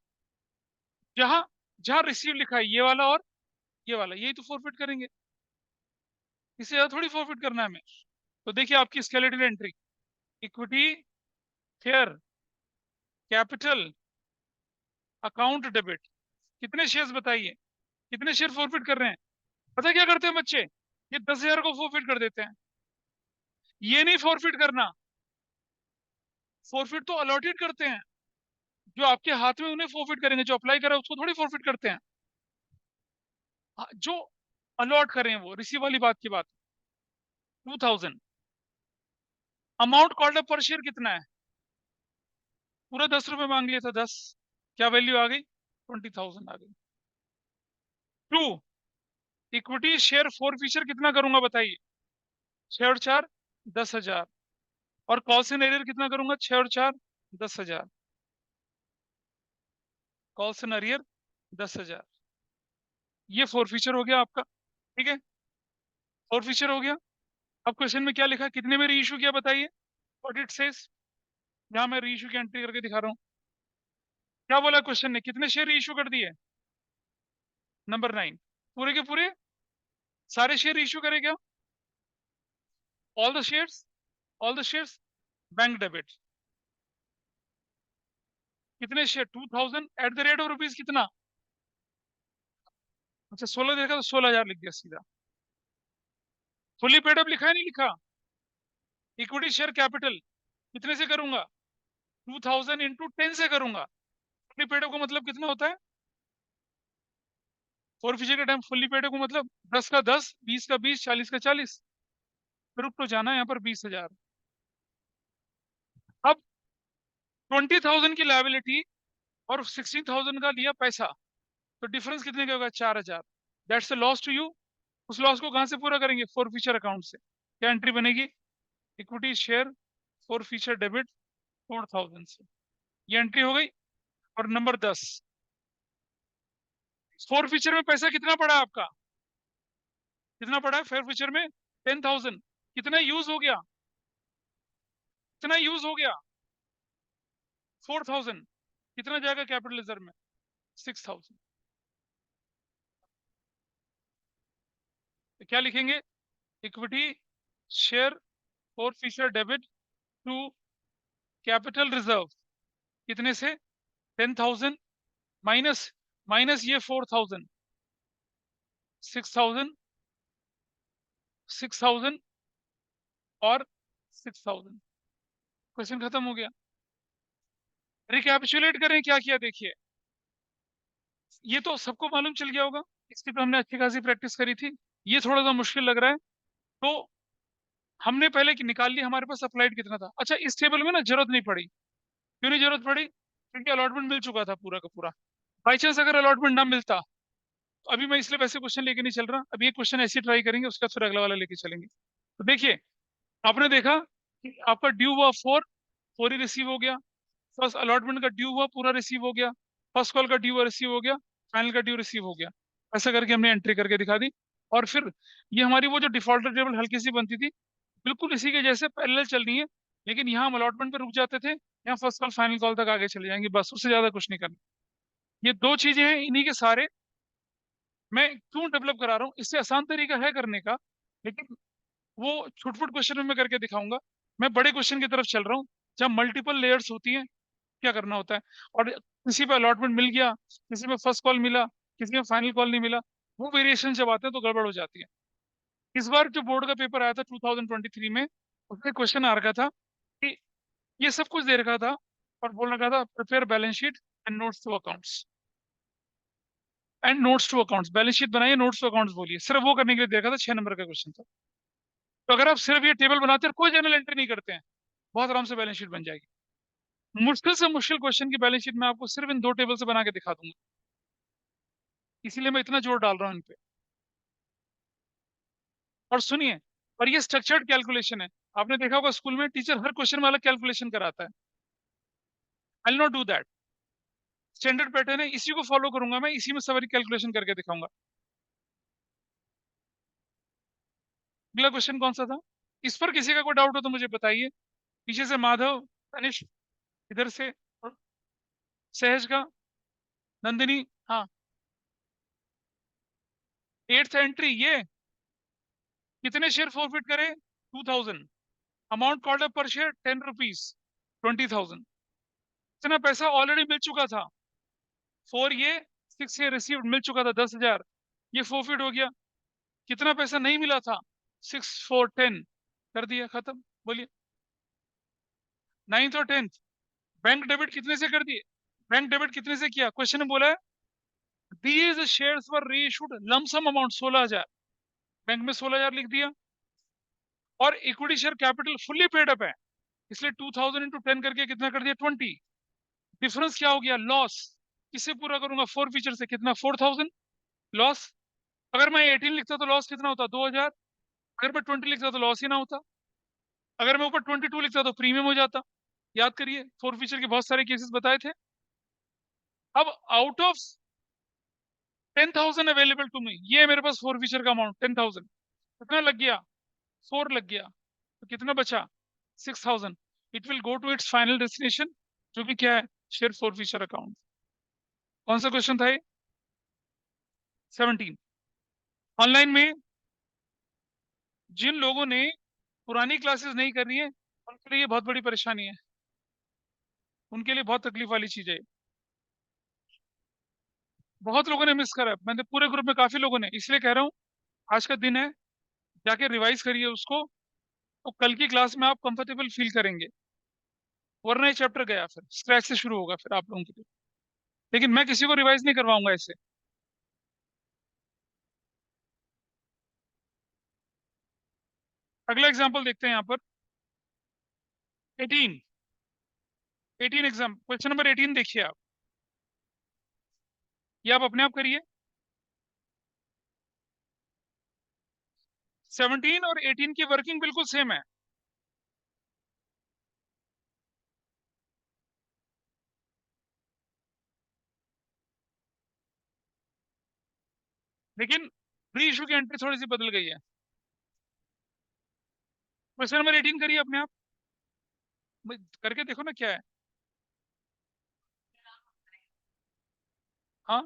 जहां जहां रिसीव लिखा है ये वाला और ये वाला, यही तो फोरफिट करेंगे, इससे ज्यादा थोड़ी फोरफिट करना है हमें। तो देखिए आपकी skeletal entry, equity, share, capital, account debit, कितने शेयर्स बताइए, कितने शेयर फोरफिट कर रहे हैं? पता है क्या करते हैं बच्चे, ये 10,000 को फोरफिट कर देते हैं। ये नहीं फोरफिट करना, फोरफिट तो अलॉटेड करते हैं, जो आपके हाथ में उन्हें फोरफिट करेंगे, जो अप्लाई करा उसको थोड़ी फोरफिट करते हैं। जो अलॉट करें वो रिसीव वाली बात की बात। 2000 amount called up per share कितना है? पूरा 10 रुपए मांग लिया था, 10, क्या वैल्यू आ गई? 20,000 आ गई। 2, इक्विटी शेयर फोर फीचर कितना करूंगा बताइए? 6 और 4 10,000, और कॉल्स एंड एरियर कितना करूंगा? 6 और 4 10,000, कॉल्स एंड एरियर 10,000। ये फोर फीचर हो गया आपका, ठीक है, फोर फीचर हो गया। अब क्वेश्चन में क्या लिखा है, कितने में री इशू किया बताइए? व्हाट इट सेज, यहाँ मैं री इशू की एंट्री करके दिखा रहा हूँ। क्या बोला क्वेश्चन ने, कितने शेयर री इशू कर दिए? नंबर 9, पूरे के पूरे सारे शेयर इशू करेगा, all the shares, all the shares, bank debit. कितने share? 2000 at the rate of rupees कितना? अच्छा 16 देखा तो 16,000 लिख दिया सीधा। फुली पेड अप लिखा है नहीं लिखा? इक्विटी शेयर कैपिटल कितने से करूंगा? 2000 इंटू 10 से करूंगा। फुली पेड अप का मतलब कितना होता है? फोर फीचर के टाइम फुली पेड अप का मतलब 10 का 10, 20 का 20, 40 का 40। रुक तो जाना, यहाँ पर 20,000। अब 20,000 की लायबिलिटी और 16,000 का लिया पैसा, तो डिफरेंस कितने का होगा? 4,000। That's a loss to you. उस लॉस को कहां से पूरा करेंगे? फोर फीचर अकाउंट से। क्या एंट्री बनेगी? Equity share forfeiture debit 4,000 से, ये एंट्री हो गई। और नंबर 10, फोर फीचर में पैसा कितना पड़ा है आपका? कितना पड़ा है फोर फीचर में? 10,000। कितना यूज हो गया? कितना यूज हो गया? 4,000। कितना जाएगा कैपिटल रिजर्व में? 6,000। तो क्या लिखेंगे? Equity share forfeiture debit to capital reserve, कितने से? 10,000 माइनस, माइनस ये 4,000, 6,000, 6,000 और 6,000। क्वेश्चन खत्म हो गया। रिकैपिचुलेट करें क्या किया देखिए, ये तो सबको मालूम चल गया होगा, इसकी तो हमने अच्छी खासी प्रैक्टिस करी थी। ये थोड़ा सा मुश्किल लग रहा है, तो हमने पहले की निकाल लिया हमारे पास अप्लाइड कितना था। अच्छा इस टेबल में ना जरूरत नहीं पड़ी, क्यों नहीं जरूरत पड़ी? क्योंकि अलॉटमेंट मिल चुका था पूरा का पूरा। बाई चांस अगर अलॉटमेंट ना मिलता, तो अभी मैं इसलिए वैसे क्वेश्चन लेके नहीं चल रहा, अभी एक क्वेश्चन ऐसे ट्राई करेंगे, उसका फिर अगला वाला लेके चलेंगे। तो देखिए आपने देखा कि आपका ड्यू हुआ 4, 4 ही रिसीव हो गया। फर्स्ट अलॉटमेंट का ड्यू हुआ पूरा रिसीव हो गया, फर्स्ट कॉल का ड्यू हुआ रिसीव हो गया, फाइनल का ड्यू रिसीव हो गया। ऐसा करके हमने एंट्री करके दिखा दी। और फिर ये हमारी वो जो डिफॉल्टर टेबल हल्की सी बनती थी, बिल्कुल इसी के जैसे पैरेलल चल रही है, लेकिन यहाँ हम अलॉटमेंट पे रुक जाते थे, यहाँ फर्स्ट कॉल फाइनल कॉल तक आगे चले जाएंगे, बस उससे ज्यादा कुछ नहीं करना। ये दो चीजें हैं, इन्हीं के सारे मैं क्यों डेवलप करा रहा हूँ, इससे आसान तरीका है करने का, लेकिन वो छुटपुट क्वेश्चन में मैं करके दिखाऊंगा। मैं बड़े क्वेश्चन की तरफ चल रहा हूँ, जहाँ मल्टीपल लेयर्स होती हैं, क्या करना होता है। और किसी पे अलॉटमेंट मिल गया, किसी में फर्स्ट कॉल मिला, किसी में फाइनल कॉल नहीं मिला, वो वेरिएशन जब आते हैं तो गड़बड़ हो जाती है। इस बार जो बोर्ड का पेपर आया था 2023 में, उसमें क्वेश्चन आ रखा था कि ये सब कुछ दे रखा था और बोल रखा था prepare balance sheet and notes to accounts, and notes to accounts, balance sheet बनाइए नोट्स टू अकाउंट्स बोलिए, सिर्फ वो करने के लिए दे रखा था। 6 नंबर का क्वेश्चन था। तो अगर आप सिर्फ ये टेबल बनाते हैं, कोई जनरल एंट्री नहीं करते हैं, बहुत आराम से बैलेंस शीट बन जाएगी। मुश्किल से मुश्किल क्वेश्चन की बैलेंस शीट मैं आपको सिर्फ इन दो टेबल से बना के दिखा दूंगा, इसीलिए मैं इतना जोर डाल रहा हूँ इन पे। और सुनिए, और ये स्ट्रक्चर्ड कैलकुलेशन है। आपने देखा होगा स्कूल में टीचर हर क्वेश्चन में अलग कैलकुलेशन कराता है। I will not do that. Standard pattern है, इसी को फॉलो करूंगा मैं, इसी में सारी कैलकुलेशन करके दिखाऊंगा। अगला क्वेश्चन कौन सा था? इस पर किसी का कोई डाउट हो तो मुझे बताइए। पीछे से माधव, तनिष्क, इधर से सहज का, नंदिनी, हाँ, 8th एंट्री ये कितने शेयर फॉरफिट करे? 2000। Amount called up per share 10 rupees, 20,000। इतना पैसा ऑलरेडी मिल चुका था। 4 ये, 6 ये रिसीव्ड मिल चुका था 10,000। ये फॉरफिट हो गया। कितना पैसा नहीं मिला था? 6 4 10 कर दिया, खत्म। बोलिए। 9th और 10th बैंक डेबिट कितने से कर दिए? बैंक डेबिट कितने से किया? क्वेश्चन में बोला है these shares were reissued lump sum amount 16,000। Bank में 16,000 लिख दिया। और equity share capital fully paid up है, इसलिए 2000 इंटू 10 करके कितना कर दिया? 20। डिफरेंस क्या हो गया? लॉस। किससे पूरा करूंगा? 4 फीचर से। कितना? 4000 लॉस। अगर मैं 18 लिखता तो लॉस कितना होता? 2000। अगर मैं 20 लिखता तो लॉस ही ना होता। अगर मैं ऊपर 22 लिखता तो प्रीमियम हो जाता। याद करिए, 4 फीचर के बहुत सारे केसेस बताए थे। अब out of 10,000 available to me, ये मेरे पास 4 फीचर का अमाउंट 10,000। कितना लग गया? 4 लग गया। तो कितना बचा? 6,000। It will go to its final destination, जो भी क्या है? Share 4 forfeiture account. कौन सा क्वेश्चन था ये? 17। ऑनलाइन में जिन लोगों ने पुरानी क्लासेस नहीं कर रही है, उनके लिए ये बहुत बड़ी परेशानी है। उनके लिए बहुत तकलीफ वाली चीज है ये। बहुत लोगों ने मिस करा है, मैंने पूरे ग्रुप में काफी लोगों ने, इसलिए कह रहा हूँ आज का दिन है, जाके रिवाइज करिए उसको, तो कल की क्लास में आप कंफर्टेबल फील करेंगे। वरना ये चैप्टर गया, फिर स्क्रैच से शुरू होगा फिर आप लोगों के लिए। लेकिन मैं किसी को रिवाइज नहीं करवाऊंगा ऐसे। अगला एग्जाम्पल देखते हैं यहाँ पर। 18। 18 एग्जाम, क्वेश्चन नंबर 18 देखिए आप। ये आप अपने आप करिए। 17 और 18 की वर्किंग बिल्कुल सेम है। लेकिन प्री इशू की एंट्री थोड़ी सी बदल गई है। क्वेश्चन नंबर 18 करिए अपने आप। करके देखो ना क्या है। हाँ,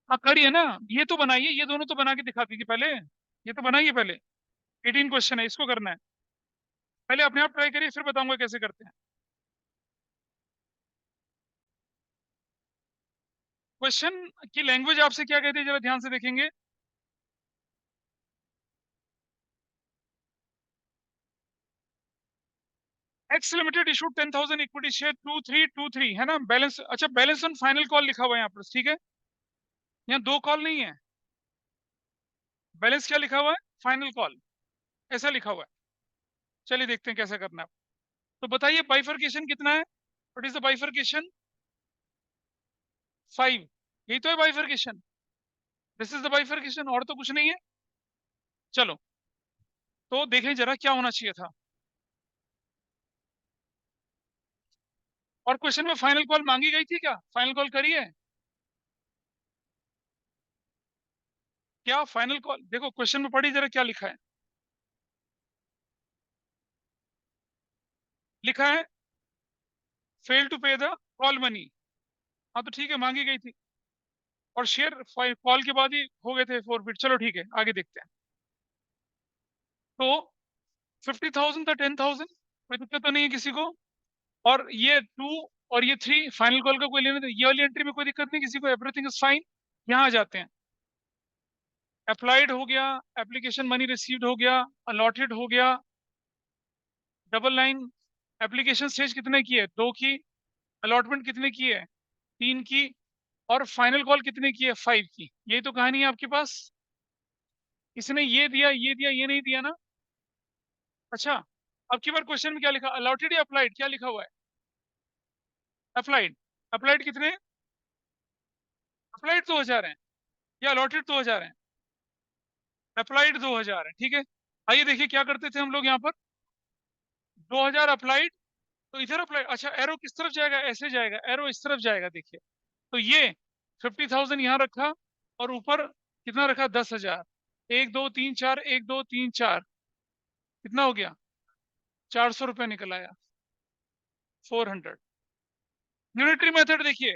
हाँ करिए ना। ये तो बनाइए, ये दोनों तो बना के दिखा दीजिए पहले। ये तो बनाइए पहले। 18 क्वेश्चन है, इसको करना है। पहले अपने आप ट्राई करिए, फिर बताऊंगा कैसे करते हैं। क्वेश्चन की लैंग्वेज आपसे क्या कहती है, जरा ध्यान से देखेंगे। X limited issued 10,000 equity share 2323, है ना? बैलेंस, अच्छा बैलेंस ऑन फाइनल कॉल लिखा हुआ है यहाँ पर, ठीक है। यहाँ दो कॉल नहीं है। बैलेंस क्या लिखा हुआ है? फाइनल कॉल, ऐसा लिखा हुआ है। चलिए देखते हैं कैसा करना है। तो बताइए बाइफर्केशन कितना है? What is the bifurcation? 5। यही तो है bifurcation. This is the bifurcation, और तो कुछ नहीं है। चलो, तो देखें जरा क्या होना चाहिए था। और क्वेश्चन में फाइनल कॉल मांगी गई थी क्या? फाइनल कॉल करी है क्या? फाइनल कॉल देखो क्वेश्चन में पढ़ी जरा, क्या लिखा है? लिखा है fail to pay the call money. हाँ तो ठीक है, मांगी गई थी। और शेयर कॉल के बाद ही हो गए थे फॉरफिट। चलो ठीक है, आगे देखते हैं। तो 50,000 था 10,000, कोई दिक्कत तो नहीं है किसी को। और ये 2 और ये 3 फाइनल कॉल का कोई लेना नहीं। ये वाली एंट्री में कोई दिक्कत नहीं किसी को, एवरीथिंग इज फाइन। यहाँ आ जाते हैं। अप्लाइड हो गया, एप्लीकेशन मनी रिसीव्ड हो गया, अलॉटेड हो गया, डबल लाइन। एप्लीकेशन स्टेज कितने की है? 2 की। अलॉटमेंट कितने की है? 3 की। और फाइनल कॉल कितने की है? 5 की। यही तो कहानी है आपके पास। इसने ये दिया, ये दिया, ये नहीं दिया ना। अच्छा, अब की बार क्वेश्चन में क्या लिखा? अलॉटेड या अप्लाइड? क्या लिखा हुआ है? अप्लाइड। अप्लाइड कितने? अप्लाइड 2,000 है या अलॉटेड 2,000 है? अप्लाइड 2,000 है, ठीक है। आइए देखिए क्या करते थे हम लोग यहाँ पर। 2,000 अप्लाइड, तो इधर अप्लाइड। अच्छा, एरो किस तरफ जाएगा? ऐसे जाएगा, एरो इस तरफ जाएगा, देखिए। तो ये 50,000 यहाँ रखा, और ऊपर कितना रखा? 10,000। 1 2 3 4, 1 2 3 4, कितना हो गया? 400 रुपये निकल आया, 400। यूनिटरी मेथड देखिए,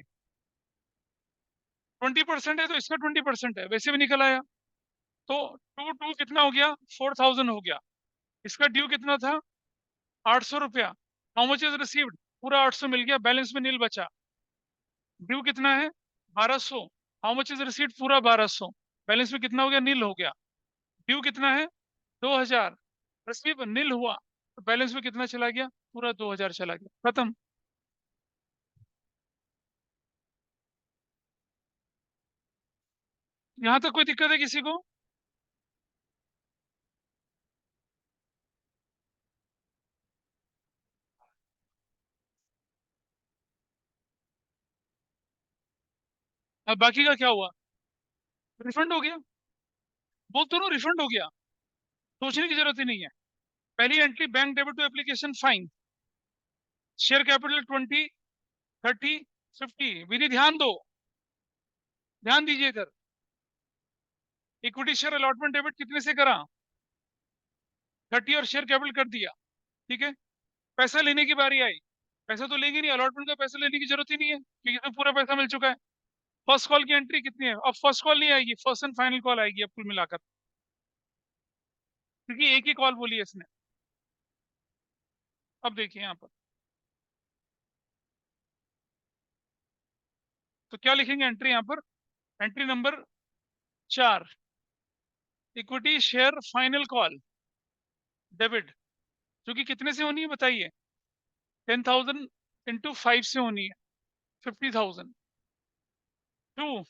20% है तो इसका 20% है, वैसे भी निकल आया। तो टू टू कितना हो गया? 4000 हो गया। इसका ड्यू कितना था? 800 रुपया। How much is received? पूरा 800 मिल गया, बैलेंस में नील बचा। ड्यू कितना है? 1200। How much is received? पूरा 1200, बैलेंस में कितना हो गया? नील हो गया। ड्यू कितना है? 2000। रिसीव नील हुआ तो बैलेंस में कितना चला गया? पूरा 2000 चला गया, खत्म। यहां तक कोई दिक्कत है किसी को? अब बाकी का क्या हुआ? रिफंड हो गया। बोल तो नो, रिफंड हो गया, सोचने की जरूरत ही नहीं है। पहली entry, bank debit to application fine, share capital 20 30 50। Vidhi ध्यान दो, ध्यान दीजिए इधर। इक्विटी शेयर अलॉटमेंट डेबिट कितने से करा? 30 और शेयर कैपिटल कर दिया, ठीक है। पैसा लेने की बारी आई, पैसा तो लेंगे नहीं, अलॉटमेंट का पैसा लेने की जरूरत ही नहीं है क्योंकि इसमें पूरा पैसा मिल चुका है। फर्स्ट कॉल की एंट्री कितनी है? अब फर्स्ट कॉल नहीं आएगी, फर्स्ट एंड फाइनल कॉल आएगी अब कुल मिलाकर, क्योंकि एक ही कॉल बोली है इसने। अब देखिए यहाँ पर तो क्या लिखेंगे एंट्री यहाँ पर? Entry number 4, equity share final call debit, जो कि कितने से होनी है बताइए? 10,000 इंटू 5 से होनी है, 50,000। To,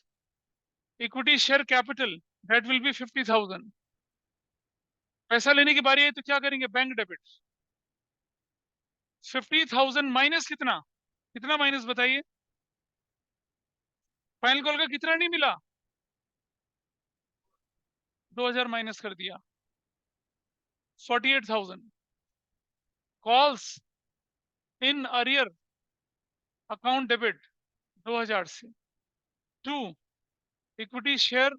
equity share capital, that will be 50,000। पैसा लेने की बारी है तो क्या करेंगे? Bank debit. 50,000 माइनस कितना? कितना माइनस बताइए? फाइनल कॉल का कितना नहीं मिला? 2000 माइनस कर दिया, 48,000। Calls in arrear account debit 2000 से। To, equity share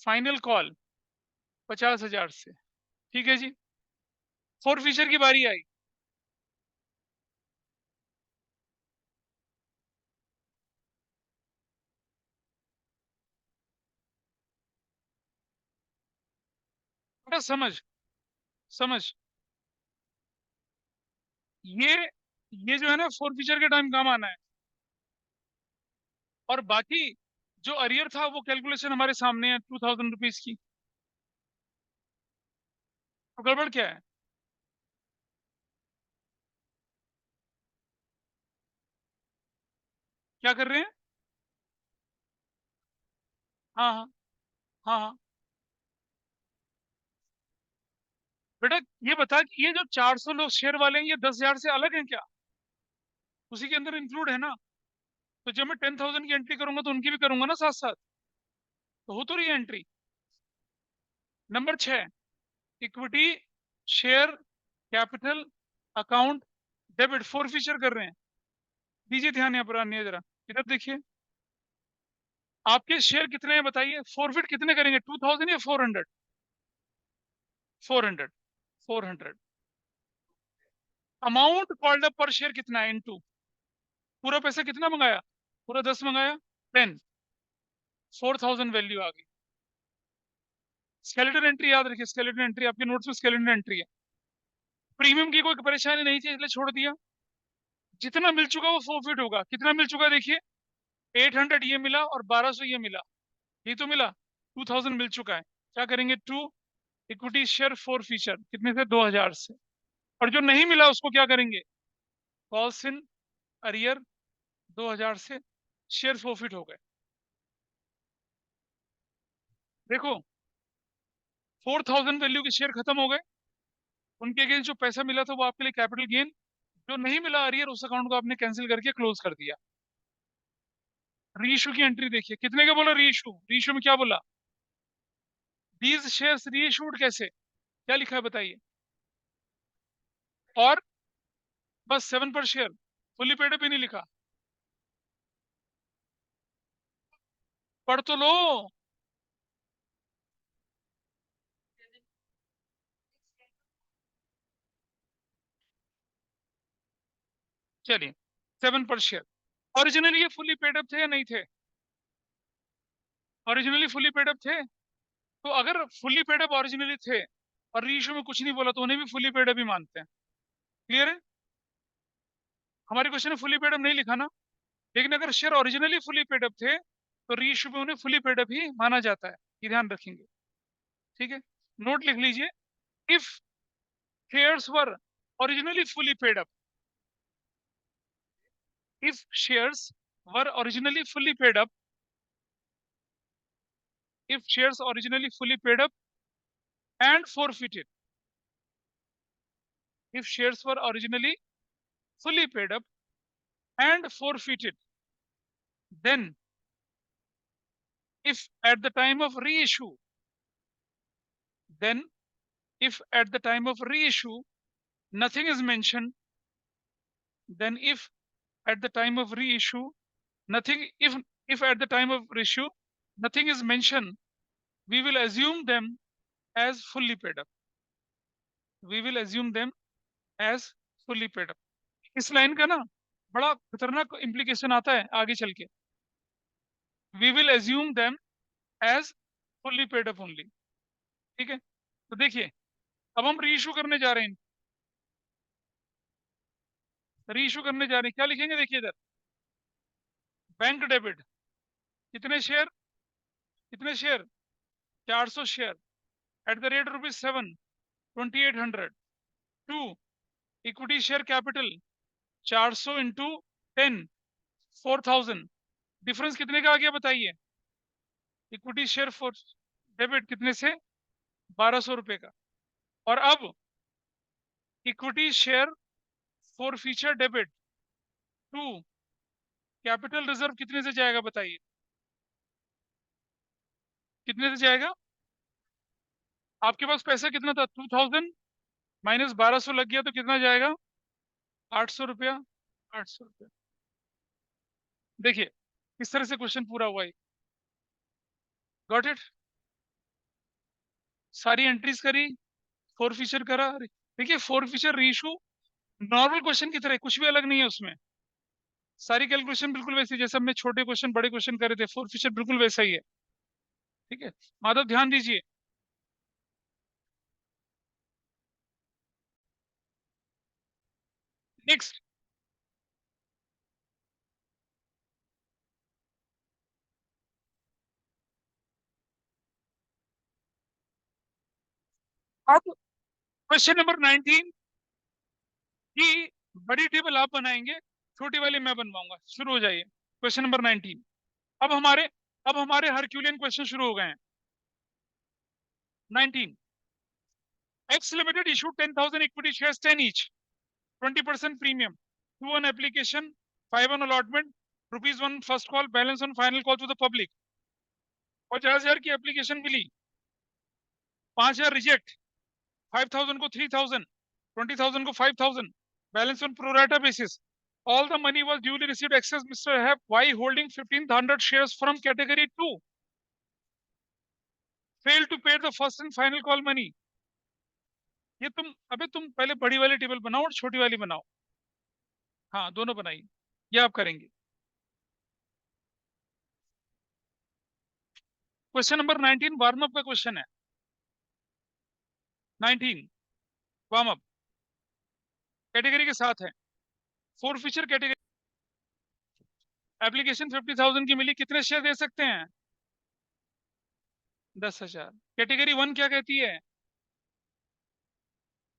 final call 50,000 से, ठीक है जी। फोर फीचर की बारी आई। बेटा समझ, समझ, ये ये जो है ना फोर फीचर के टाइम काम आना है। और बाकी जो अरियर था वो कैलकुलेशन हमारे सामने है, 2,000 रुपीज की। तो गड़बड़ क्या है? क्या कर रहे हैं? हाँ हाँ, हाँ हाँ। बेटा ये बता कि ये जो 400 लोग शेयर वाले हैं, ये 10,000 से अलग हैं क्या? उसी के अंदर इंक्लूड है ना? तो जब मैं 10,000 की एंट्री करूंगा तो उनकी भी करूंगा ना साथ साथ, तो हो तो रही है entry. Number 6, equity share capital account debit, four feature कर रहे हैं। दीजिए ध्यान यहाँ पर, आने जरा इधर देखिए। आपके शेयर कितने हैं बताइए? फॉरफिट कितने करेंगे? 2,000 या 400? 400, 400। Amount called up per share कितना है? इनटू पूरा पैसा कितना मंगाया? पूरा 10 मंगाया, 10, 4,000 वैल्यू आ गई। स्केलेटन एंट्री याद रखिए, स्केलेटन एंट्री आपके नोट्स में स्केलेटन एंट्री है। प्रीमियम की कोई परेशानी नहीं थी इसलिए छोड़ दिया। जितना मिल चुका वो फॉरफिट होगा। कितना मिल चुका देखिए, 800 ये मिला और 1200 ये मिला, ये तो मिला, 2,000 मिल चुका है। क्या करेंगे? To, equity share forfeiture कितने से? 2,000 से। और जो नहीं मिला उसको क्या करेंगे? कॉल्स इन अरियर 2,000 से, शेयर फोरफिट हो गए। देखो, 4,000 वैल्यू के शेयर खत्म हो गए, उनके अगेंस्ट जो पैसा मिला था वो आपके लिए कैपिटल गेन। जो नहीं मिला अरियर, उस अकाउंट को आपने कैंसिल करके क्लोज कर दिया। रीइशू की एंट्री देखिए, कितने का बोला रीइशू? रीइशू में क्या बोला? दीज शेयर्स रीइशूड कैसे, क्या लिखा है बताइए? और बस 7 पर शेयर, फुली पेड पे नहीं लिखा। पढ़ तो लो। चलिए 7 पर शेयर। ओरिजिनली ये फुली पेड अप थे या नहीं थे? ओरिजिनली फुली पेड अप थे। तो अगर फुली पेड अप ओरिजिनली थे और रीइश्यू में कुछ नहीं बोला तो उन्हें भी फुली पेड अप ही मानते हैं। क्लियर है? हमारे क्वेश्चन में फुली पेड अप नहीं लिखा ना, लेकिन अगर share originally fully paid up थे तो रीइश्यू में उन्हें फुली पेड अप ही माना जाता है। ये ध्यान रखेंगे। ठीक है, नोट लिख लीजिए। If shares were originally fully paid up, if shares were originally fully paid up, if shares originally fully paid up and forfeited, if shares were originally fully paid up and forfeited, then if at the time of reissue, then if at the time of reissue nothing is mentioned, then if at the time of reissue nothing, if at the time of reissue nothing is mentioned, we will assume them as fully paid up. We will assume them as fully paid up. इस लाइन का ना बड़ा खतरनाक इंप्लीकेशन आता है आगे चल के। We will assume them as fully paid up only. ठीक है, तो देखिए अब हम रीइशू करने जा रहे हैं, रीइशू करने जा रहे हैं। क्या लिखेंगे देखिए इधर, बैंक डेबिट कितने शेयर, कितने share 400 share at the rate ₹7 2800 to equity share capital 400 into 10 4000। Difference कितने का आ गया बताइए? इक्विटी शेयर फॉर डेबिट कितने से 1200 रुपए का। और अब equity share forfeiture debit to capital reserve कितने से जाएगा बताइए? कितने से जाएगा? आपके पास पैसा कितना था? 2000 माइनस 1200 लग गया तो कितना जाएगा? 800 रुपया। 800 रुपया। देखिए इस तरह से क्वेश्चन पूरा हुआ है। Got it? सारी एंट्रीज करी, फोर फीचर करा। देखिए four feature reissue normal question की तरह, कुछ भी अलग नहीं है उसमें। सारी कैलकुलेशन बिल्कुल वैसी जैसे हमने छोटे क्वेश्चन बड़े क्वेश्चन करे थे, फोर फीचर बिल्कुल वैसा ही है। ठीक है माधव ध्यान दीजिए। नेक्स्ट, अब क्वेश्चन नंबर 19 की बड़ी टेबल आप बनाएंगे, छोटी वाली मैं बनवाऊंगा। शुरू हो जाइए क्वेश्चन नंबर 19। अब हमारे हरक्यूलियन क्वेश्चन शुरू हो गए हैं। 19, X Limited issued 10,000 equity shares 10 each, 20% premium, 2 on application, 5 on allotment, ₹1 first call, balance on final call to the public। 50,000 की एप्लीकेशन मिली, 5,000 रिजेक्ट, 5,000 को 3,000, 20,000 को 5,000, balance on pro rata basis। All the money was duly received excess Mr. Hep Y holding 1,500 shares from category 2 failed to pay the first and final call money। ये तुम पहले बड़ी वाली टेबल बनाओ और छोटी वाली बनाओ। हाँ दोनों बनाइए, ये आप करेंगे। क्वेश्चन नंबर 19 वार्म अप का क्वेश्चन है। 19 वार्म अप कैटेगरी के साथ है। फोर फीचर कैटेगरी, एप्लीकेशन 50,000 की मिली, कितने शेयर दे सकते हैं? 10,000। कैटेगरी 1 क्या कहती है?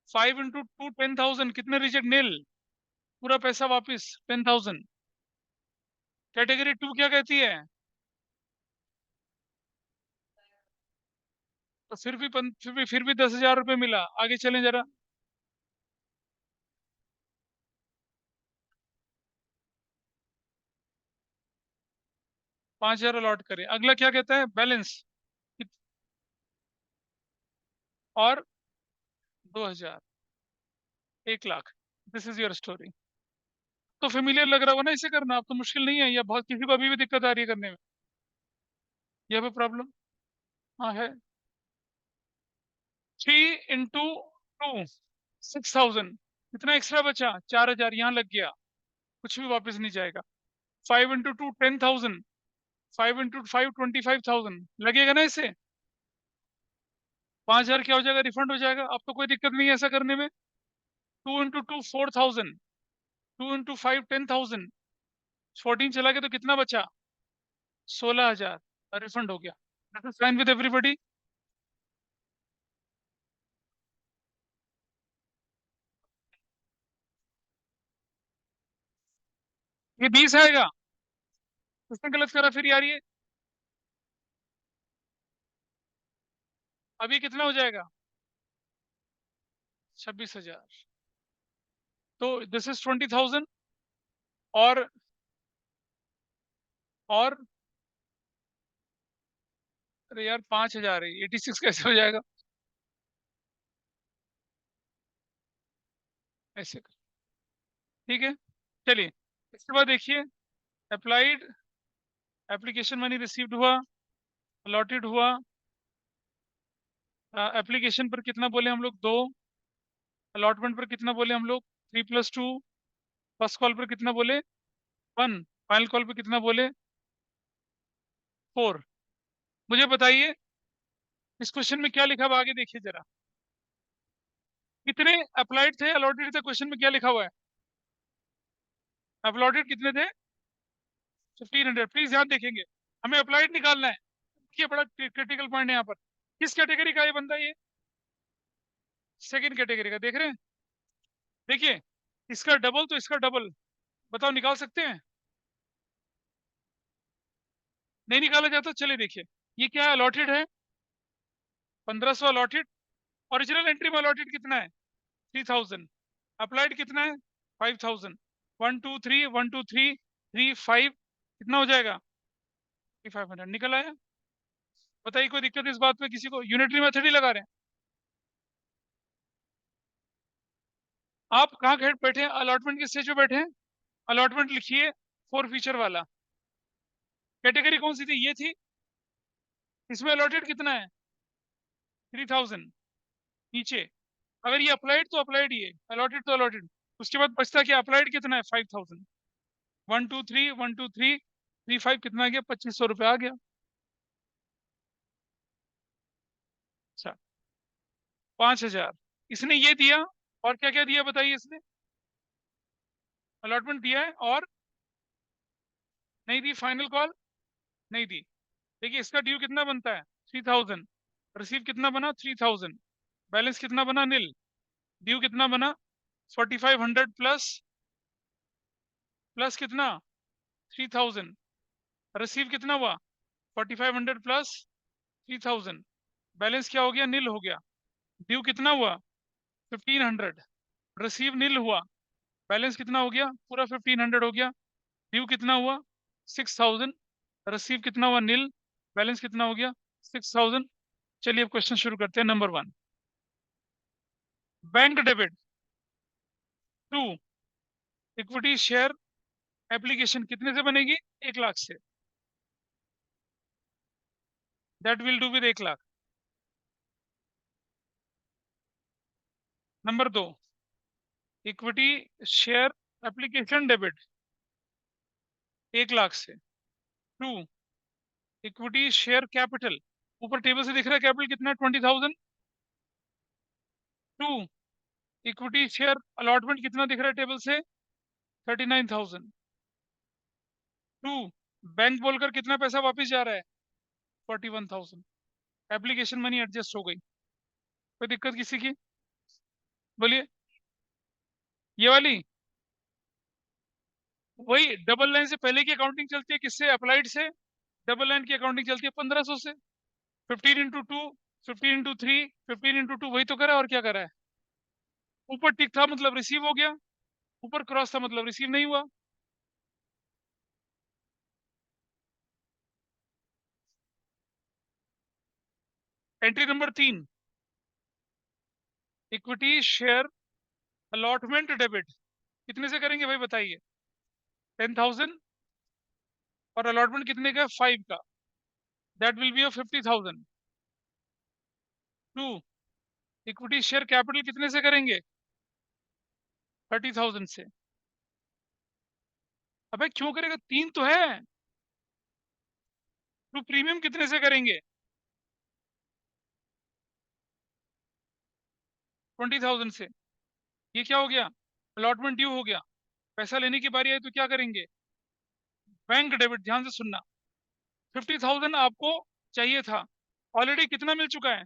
5 इंटू 2 10,000, कितने रिजेक्ट? नील, पूरा पैसा वापस 10,000। कैटेगरी 2 क्या कहती है? तो फिर भी 10,000 रुपये मिला। आगे चलें जरा। ₹5,000 अलॉट करें। अगला क्या कहता है? बैलेंस और 2,000, 1,00,000। This is your story. तो फेमिलियर लग रहा होगा ना इसे करना? अब तो मुश्किल नहीं है, या बहुत किसी को अभी भी दिक्कत आ रही है करने में? यह भी प्रॉब्लम हाँ है। 3 इंटू 2 6,000, कितना एक्स्ट्रा बचा? 4,000 यहाँ लग गया। कुछ भी वापस नहीं जाएगा। 5 into 2 10,000, 5 into 5 25,000 लगेगा ना इससे। 5,000 क्या हो जाएगा, रिफंड हो जाएगा। अब तो कोई दिक्कत नहीं है ऐसा करने में। 2 into 2 4,000, 2 into 5 10,000, 14 चला गया तो कितना बचा, 16,000, रिफंड हो गया। Sign with everybody. ये 20 आएगा, उसने गलत करा फिर यार ये। अभी कितना हो जाएगा, 26,000। तो दिस इज 20,000। और अरे यार 5,000 है, 86 कैसे हो जाएगा, ऐसे कर। ठीक है, चलिए इसके बाद देखिए। अप्लाइड, एप्लीकेशन मनी रिसीव्ड हुआ, अलॉटेड हुआ। एप्लीकेशन पर कितना बोले हम लोग, 2। अलॉटमेंट पर कितना बोले हम लोग, 3+2। फर्स्ट कॉल पर कितना बोले, 1। फाइनल कॉल पर कितना बोले, 4। मुझे बताइए इस क्वेश्चन में क्या लिखा हुआ है, आगे देखिए जरा। कितने अप्लाइड थे, अलॉटेड थे, क्वेश्चन में क्या लिखा हुआ है। अपलॉटेड कितने थे, 1,500। प्लीज ध्यान देखेंगे, हमें अप्लाइड निकालना है। ये बड़ा क्रिटिकल पॉइंट है यहाँ पर। किस कैटेगरी का ये बंदा, ये सेकंड कैटेगरी का, देख रहे हैं। देखिए इसका डबल तो इसका डबल, बताओ निकाल सकते हैं, नहीं निकाला जाता। चलिए देखिए, ये क्या अलॉटेड है, 1,500 अलॉटेड। ओरिजिनल एंट्री में अलॉटेड कितना है, 3,000। अप्लाइड कितना है, 5,000। 1 2 3 1 2 3 3 5, कितना हो जाएगा, 500 निकल आया। बताइए कोई दिक्कत इस बात में किसी को, यूनिटरी मेथड ही लगा रहे हैं। आप कहाँ बैठे हैं, अलॉटमेंट के स्टेज पे बैठे हैं। अलॉटमेंट लिखिए, 4 फीचर वाला। कैटेगरी कौन सी थी, ये थी। इसमें अलॉटेड कितना है, 3,000। नीचे अगर ये अप्लाइड तो अप्लाइड, ये अलॉटेड तो अलॉटेड। उसके बाद बचता क्या, अप्लाइड कितना है, 5,000। 1 2 3 1 2 3 3 5 कितना आ गया, 2,500 रुपये आ गया। अच्छा, 5,000 इसने ये दिया। और क्या क्या दिया बताइए इसने, अलॉटमेंट दिया है और नहीं दी, फाइनल कॉल नहीं दी। देखिए इसका ड्यू कितना बनता है, 3,000। रिसीव कितना बना, 3,000। बैलेंस कितना बना, नील। ड्यू कितना बना, 4,500 प्लस प्लस कितना, 3,000। रिसीव कितना हुआ, 4,500 प्लस 3,000। बैलेंस क्या हो गया, नील हो गया। ड्यू कितना हुआ, 1,500। रिसीव नील हुआ, बैलेंस कितना हो गया, पूरा 1,500 हो गया। ड्यू कितना हुआ, 6,000। रिसीव कितना हुआ, नील। बैलेंस कितना हो गया, 6,000। चलिए अब क्वेश्चन शुरू करते हैं। Number 1, bank debit to equity share application कितने से बनेगी, 1 लाख से। That will do with 1 lakh. Number 2, equity share application debit 1 lakh से। टू, इक्विटी शेयर कैपिटल, ऊपर टेबल से दिख रहा है कैपिटल कितना, 20,000। टू, इक्विटी शेयर अलॉटमेंट कितना दिख रहा है टेबल से, 39,000। टू, बैंक बोलकर कितना पैसा वापस जा रहा है, 41,000। एप्लीकेशन मनी एडजस्ट हो गई। कोई दिक्कत किसी की, बोलिए। ये वाली वही डबल लाइन से पहले की अकाउंटिंग चलती है, किससे, अप्लाइड से। डबल लाइन की अकाउंटिंग चलती है 1,500 से। 15 into 2, 15 into 3, 15 into 2, वही तो करा है और क्या करा है। ऊपर टिक था मतलब रिसीव हो गया, ऊपर क्रॉस था मतलब रिसीव नहीं हुआ। Entry number 3, equity share allotment debit कितने से करेंगे भाई बताइए, 10,000। और अलॉटमेंट कितने का, 5 का। That will be of 50,000। To, equity share capital कितने से करेंगे, 30,000 से। अबे क्यों करेगा, 3 तो है। तो प्रीमियम कितने से करेंगे? 20,000 से। ये क्या हो गया? अलॉटमेंट ड्यू हो गया। पैसा लेने की बारी आई तो क्या करेंगे? Bank debit. ध्यान से सुनना। 50,000 आपको चाहिए था, ऑलरेडी कितना मिल चुका है?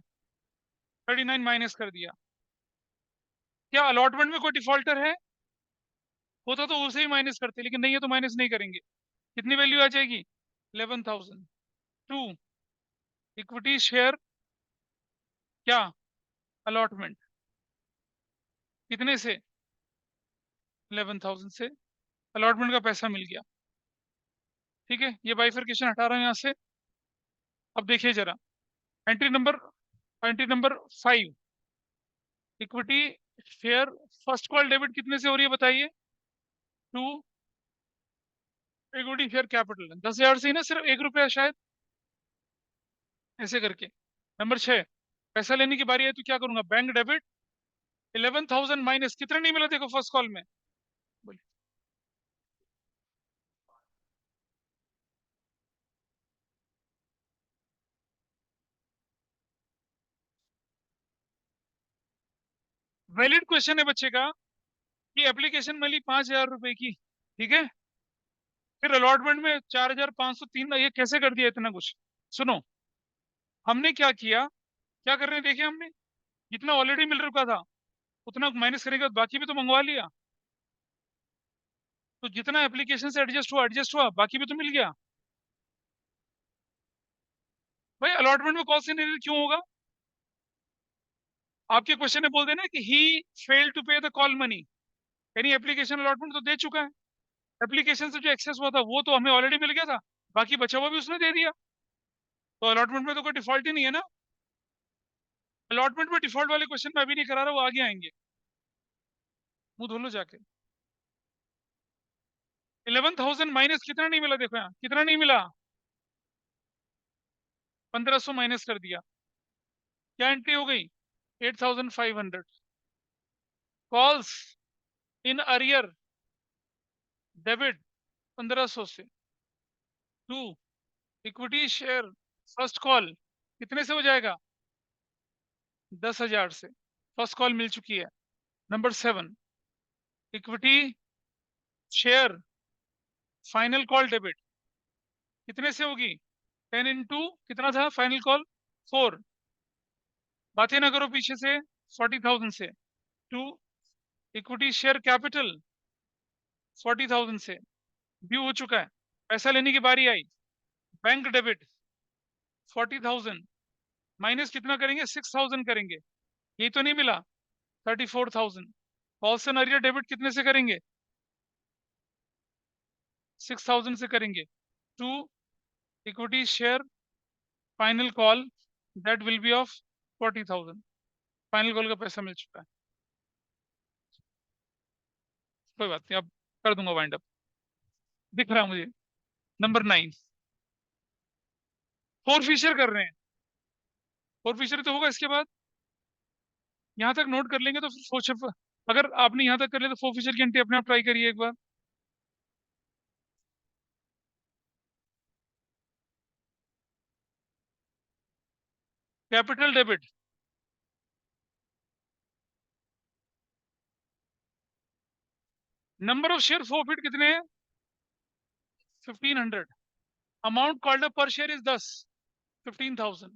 39 माइनस कर दिया। क्या अलॉटमेंट में कोई डिफॉल्टर है? होता तो उसे ही माइनस करते, लेकिन नहीं है तो माइनस नहीं करेंगे। कितनी वैल्यू आ जाएगी? 11,000। टू इक्विटी शेयर, क्या अलॉटमेंट, कितने से? 11,000 से। अलॉटमेंट का पैसा मिल गया। ठीक है, ये बाइफरकेशन हटा रहा हूं यहां से। अब देखिए जरा, entry number entry number 5, equity share first call debit कितने से हो रही है बताइए? टू इक्विटी शेयर कैपिटल 10,000 से ही ना, सिर्फ 1 रुपया शायद, ऐसे करके। नंबर 6, पैसा लेने की बारी है तो क्या करूंगा? Bank debit. 11,000 माइनस कितना नहीं मिला देखो फर्स्ट कॉल में? बोलिए। वैलिड क्वेश्चन है बच्चे का कि एप्लीकेशन मिली 5,000 रुपए की, ठीक है, फिर अलॉटमेंट में 4,503, ये कैसे कर दिया इतना कुछ? सुनो, हमने क्या किया, क्या कर रहे हैं देखिए, हमने जितना ऑलरेडी मिल रखा था उतना माइनस करेंगे, बाकी भी तो मंगवा लिया। तो जितना एप्लीकेशन से एडजस्ट हुआ, बाकी भी तो मिल गया। भाई अलॉटमेंट में कॉल से क्यों होगा? आपके क्वेश्चन में बोल देना कि ही fail to pay the call money, यानी एप्लीकेशन अलॉटमेंट तो दे चुका है। एप्लीकेशन से जो एक्सेस हुआ था वो तो हमें ऑलरेडी मिल गया था, बाकी बचा हुआ भी उसने दे दिया। तो अलॉटमेंट में तो कोई डिफॉल्ट ही नहीं है ना। अलॉटमेंट में डिफॉल्ट वाले क्वेश्चन में अभी नहीं करा रहा, वो आगे आएंगे। मुंह धो लो जाके। 11,000 माइनस कितना नहीं मिला देखो यहाँ, कितना नहीं मिला? 1,500 माइनस कर दिया। क्या एंट्री हो गई? 8,500। कॉल्स इन अरियर डेबिट 1,500 से। To equity share first call कितने से हो जाएगा? 10,000 से। फर्स्ट कॉल मिल चुकी है। Number 7, equity share final call debit कितने से होगी? 10 इंटू कितना था फाइनल कॉल? 4। बातें ना करो पीछे से। 40,000 से। टू इक्विटी शेयर कैपिटल 40,000 से। ड्यू हो चुका है, पैसा लेने की बारी आई। बैंक डेबिट 40,000 माइनस कितना करेंगे? 6,000 करेंगे। यही तो नहीं मिला? 34,000। कॉल्स एंड अरियर डेबिट कितने से करेंगे? 6,000 से करेंगे। To equity share final call that will be of 40,000। Final call का पैसा मिल चुका है। कोई बात नहीं, अब कर दूंगा वाइंड अप, दिख रहा है मुझे। नंबर 9, फोर फिशर कर रहे हैं। फोर फिशर तो होगा इसके बाद। यहाँ तक नोट कर लेंगे तो फिर फोर, अगर आपने यहाँ तक कर लिया तो फोर फिशर की एंट्री अपने आप ट्राई करिए एक बार। Capital debit, number of share forfeit कितने हैं? 1,500। Amount called up per share is 10, 15,000।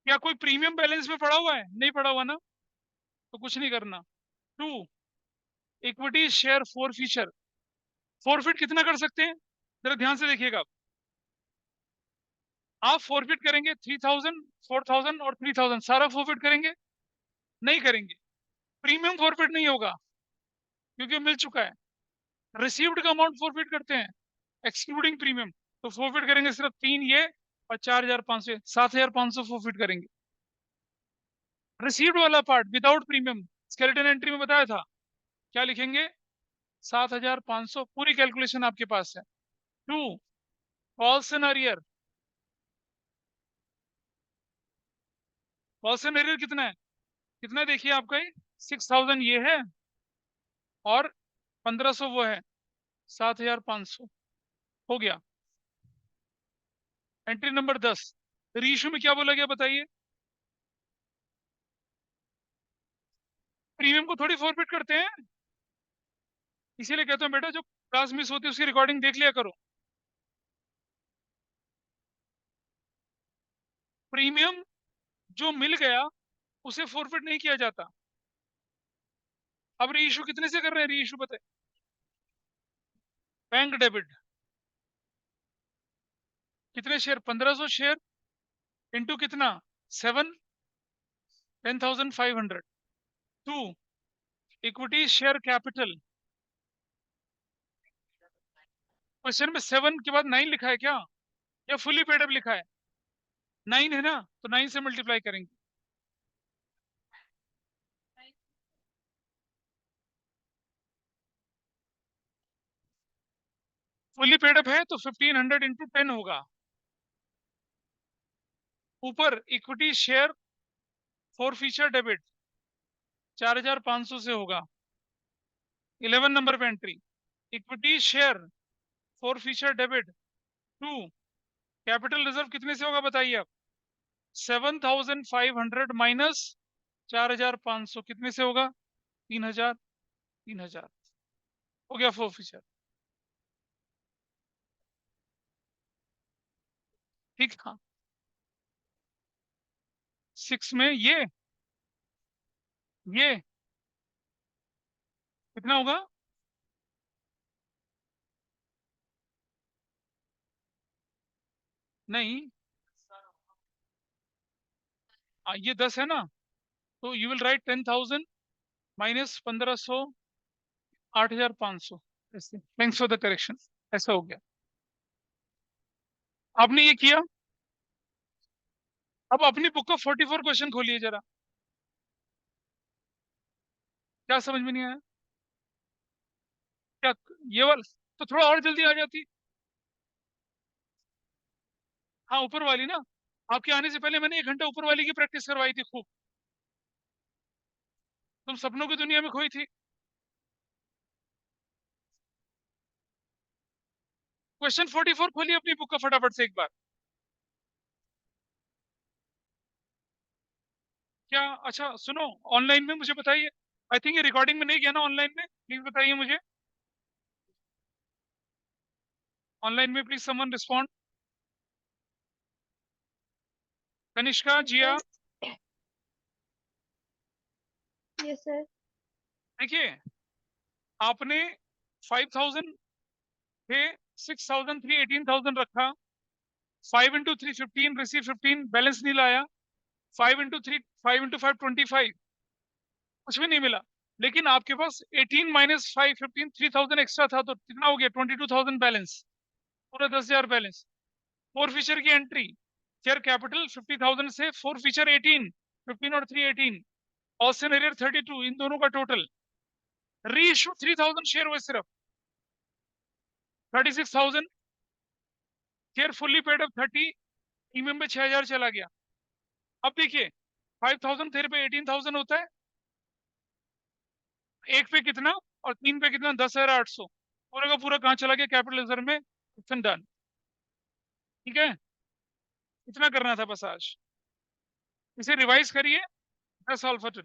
क्या कोई प्रीमियम बैलेंस में पड़ा हुआ है? नहीं पड़ा हुआ ना, तो कुछ नहीं करना। To equity share forfeiture, forfeit कितना कर सकते हैं जरा ध्यान से देखिएगा। आप फोरफिट करेंगे 3,000, 4,000 और 3,000, सारा फोरफिट करेंगे? नहीं करेंगे। प्रीमियम फोरफिट नहीं होगा क्योंकि मिल चुका है। रिसीव्ड का अमाउंट फोरफिट करते हैं एक्सक्लूडिंग प्रीमियम, तो फोरफिट करेंगे सिर्फ 3 ये और 4,500, 7,500 फोरफिट करेंगे। रिसीव्ड वाला part without premium skeleton entry में बताया था, क्या लिखेंगे? 7,500। पूरी कैलकुलेशन आपके पास है। To calls and arrear, calls and arrear कितना है? कितना है देखिए आपका, ये 6,000 ये है और 1,500 वो है। 7,500 हो गया। एंट्री नंबर 10, रीइश्यू में क्या बोला गया बताइए? प्रीमियम को थोड़ी फॉरवर्ड करते हैं, इसीलिए कहता हूँ बेटा जो क्लास मिस होती है उसकी रिकॉर्डिंग देख लिया करो। प्रीमियम जो मिल गया उसे फॉरवर्ड नहीं किया जाता। अब रीइश्यू कितने से कर रहे हैं? रीइश्यू बताए, बैंक डेबिट कितने शेयर? 1,500 शेयर इंटू कितना? 7, 10,500 to equity share capital. Question में 7 के बाद 9 लिखा है क्या, या फुली पेड अप लिखा है? 9 है ना, तो 9 से मल्टीप्लाई करेंगे। फुली पेड अप है तो 1,500 इंटू 10 होगा। ऊपर equity share forfeiture debit 4,500 से होगा। 11 नंबर पे entry, equity share forfeiture debit to capital reserve कितने से होगा बताइए आप? 7,500 माइनस 4,500 कितने से होगा? 3,000, 3,000 हो गया फॉर फीचर। ठीक, हाँ। 6 में ये कितना होगा? नहीं, ये 10 है ना, तो यू विल राइट 10,000 माइनस 1,500, 8,500। ऐसे, थैंक्स फॉर द करेक्शन। ऐसा हो गया, आपने ये किया। अब अपनी बुक का 44 क्वेश्चन खोलिए जरा। क्या समझ में नहीं आया? क्या ये वाला? तो थोड़ा और जल्दी आ जाती। हाँ, ऊपर वाली ना, आपके आने से पहले मैंने 1 घंटा ऊपर वाली की प्रैक्टिस करवाई थी खूब। तुम सपनों की दुनिया में खोई थी। क्वेश्चन 44 खोलिए अपनी बुक का फटाफट से एक बार। क्या? अच्छा सुनो, ऑनलाइन में मुझे बताइए। आई थिंक ये रिकॉर्डिंग में नहीं गया ना ऑनलाइन में, प्लीज बताइए मुझे। ऑनलाइन में please someone respond. Kanishka, Jiya. Yes sir. देखिए, आपने 5,000 थे, 6,000 थ्री 18,000 रखा। 5 into 3 15, रिसीव 15, बैलेंस नहीं लाया। 5 into 3 5 into 5 25, कुछ भी नहीं मिला। लेकिन आपके पास 18 माइनस 5 15 3,000 एक्स्ट्रा था, तो कितना हो गया? 22,000 बैलेंस, पूरा 10,000 बैलेंस। फोर फीचर की एंट्री, शेयर कैपिटल 50,000 से फोर फीचर 18, 15 और 3 18, ऑस्टिन एरियर 32, इन दोनों का टोटल। री इशू 3,000 शेयर हुए सिर्फ, 36,000 share fully paid up 30, premium पे 6,000 चला गया। अब देखिए, 5,000 थे पे 18,000 होता है, एक पे कितना और 3 पे कितना? 10,800। पूरा का पूरा कहाँ चला गया? कैपिटल रिजर्व में। डन। ठीक है, इतना करना था बस आज। इसे रिवाइज करिए। That's all for today.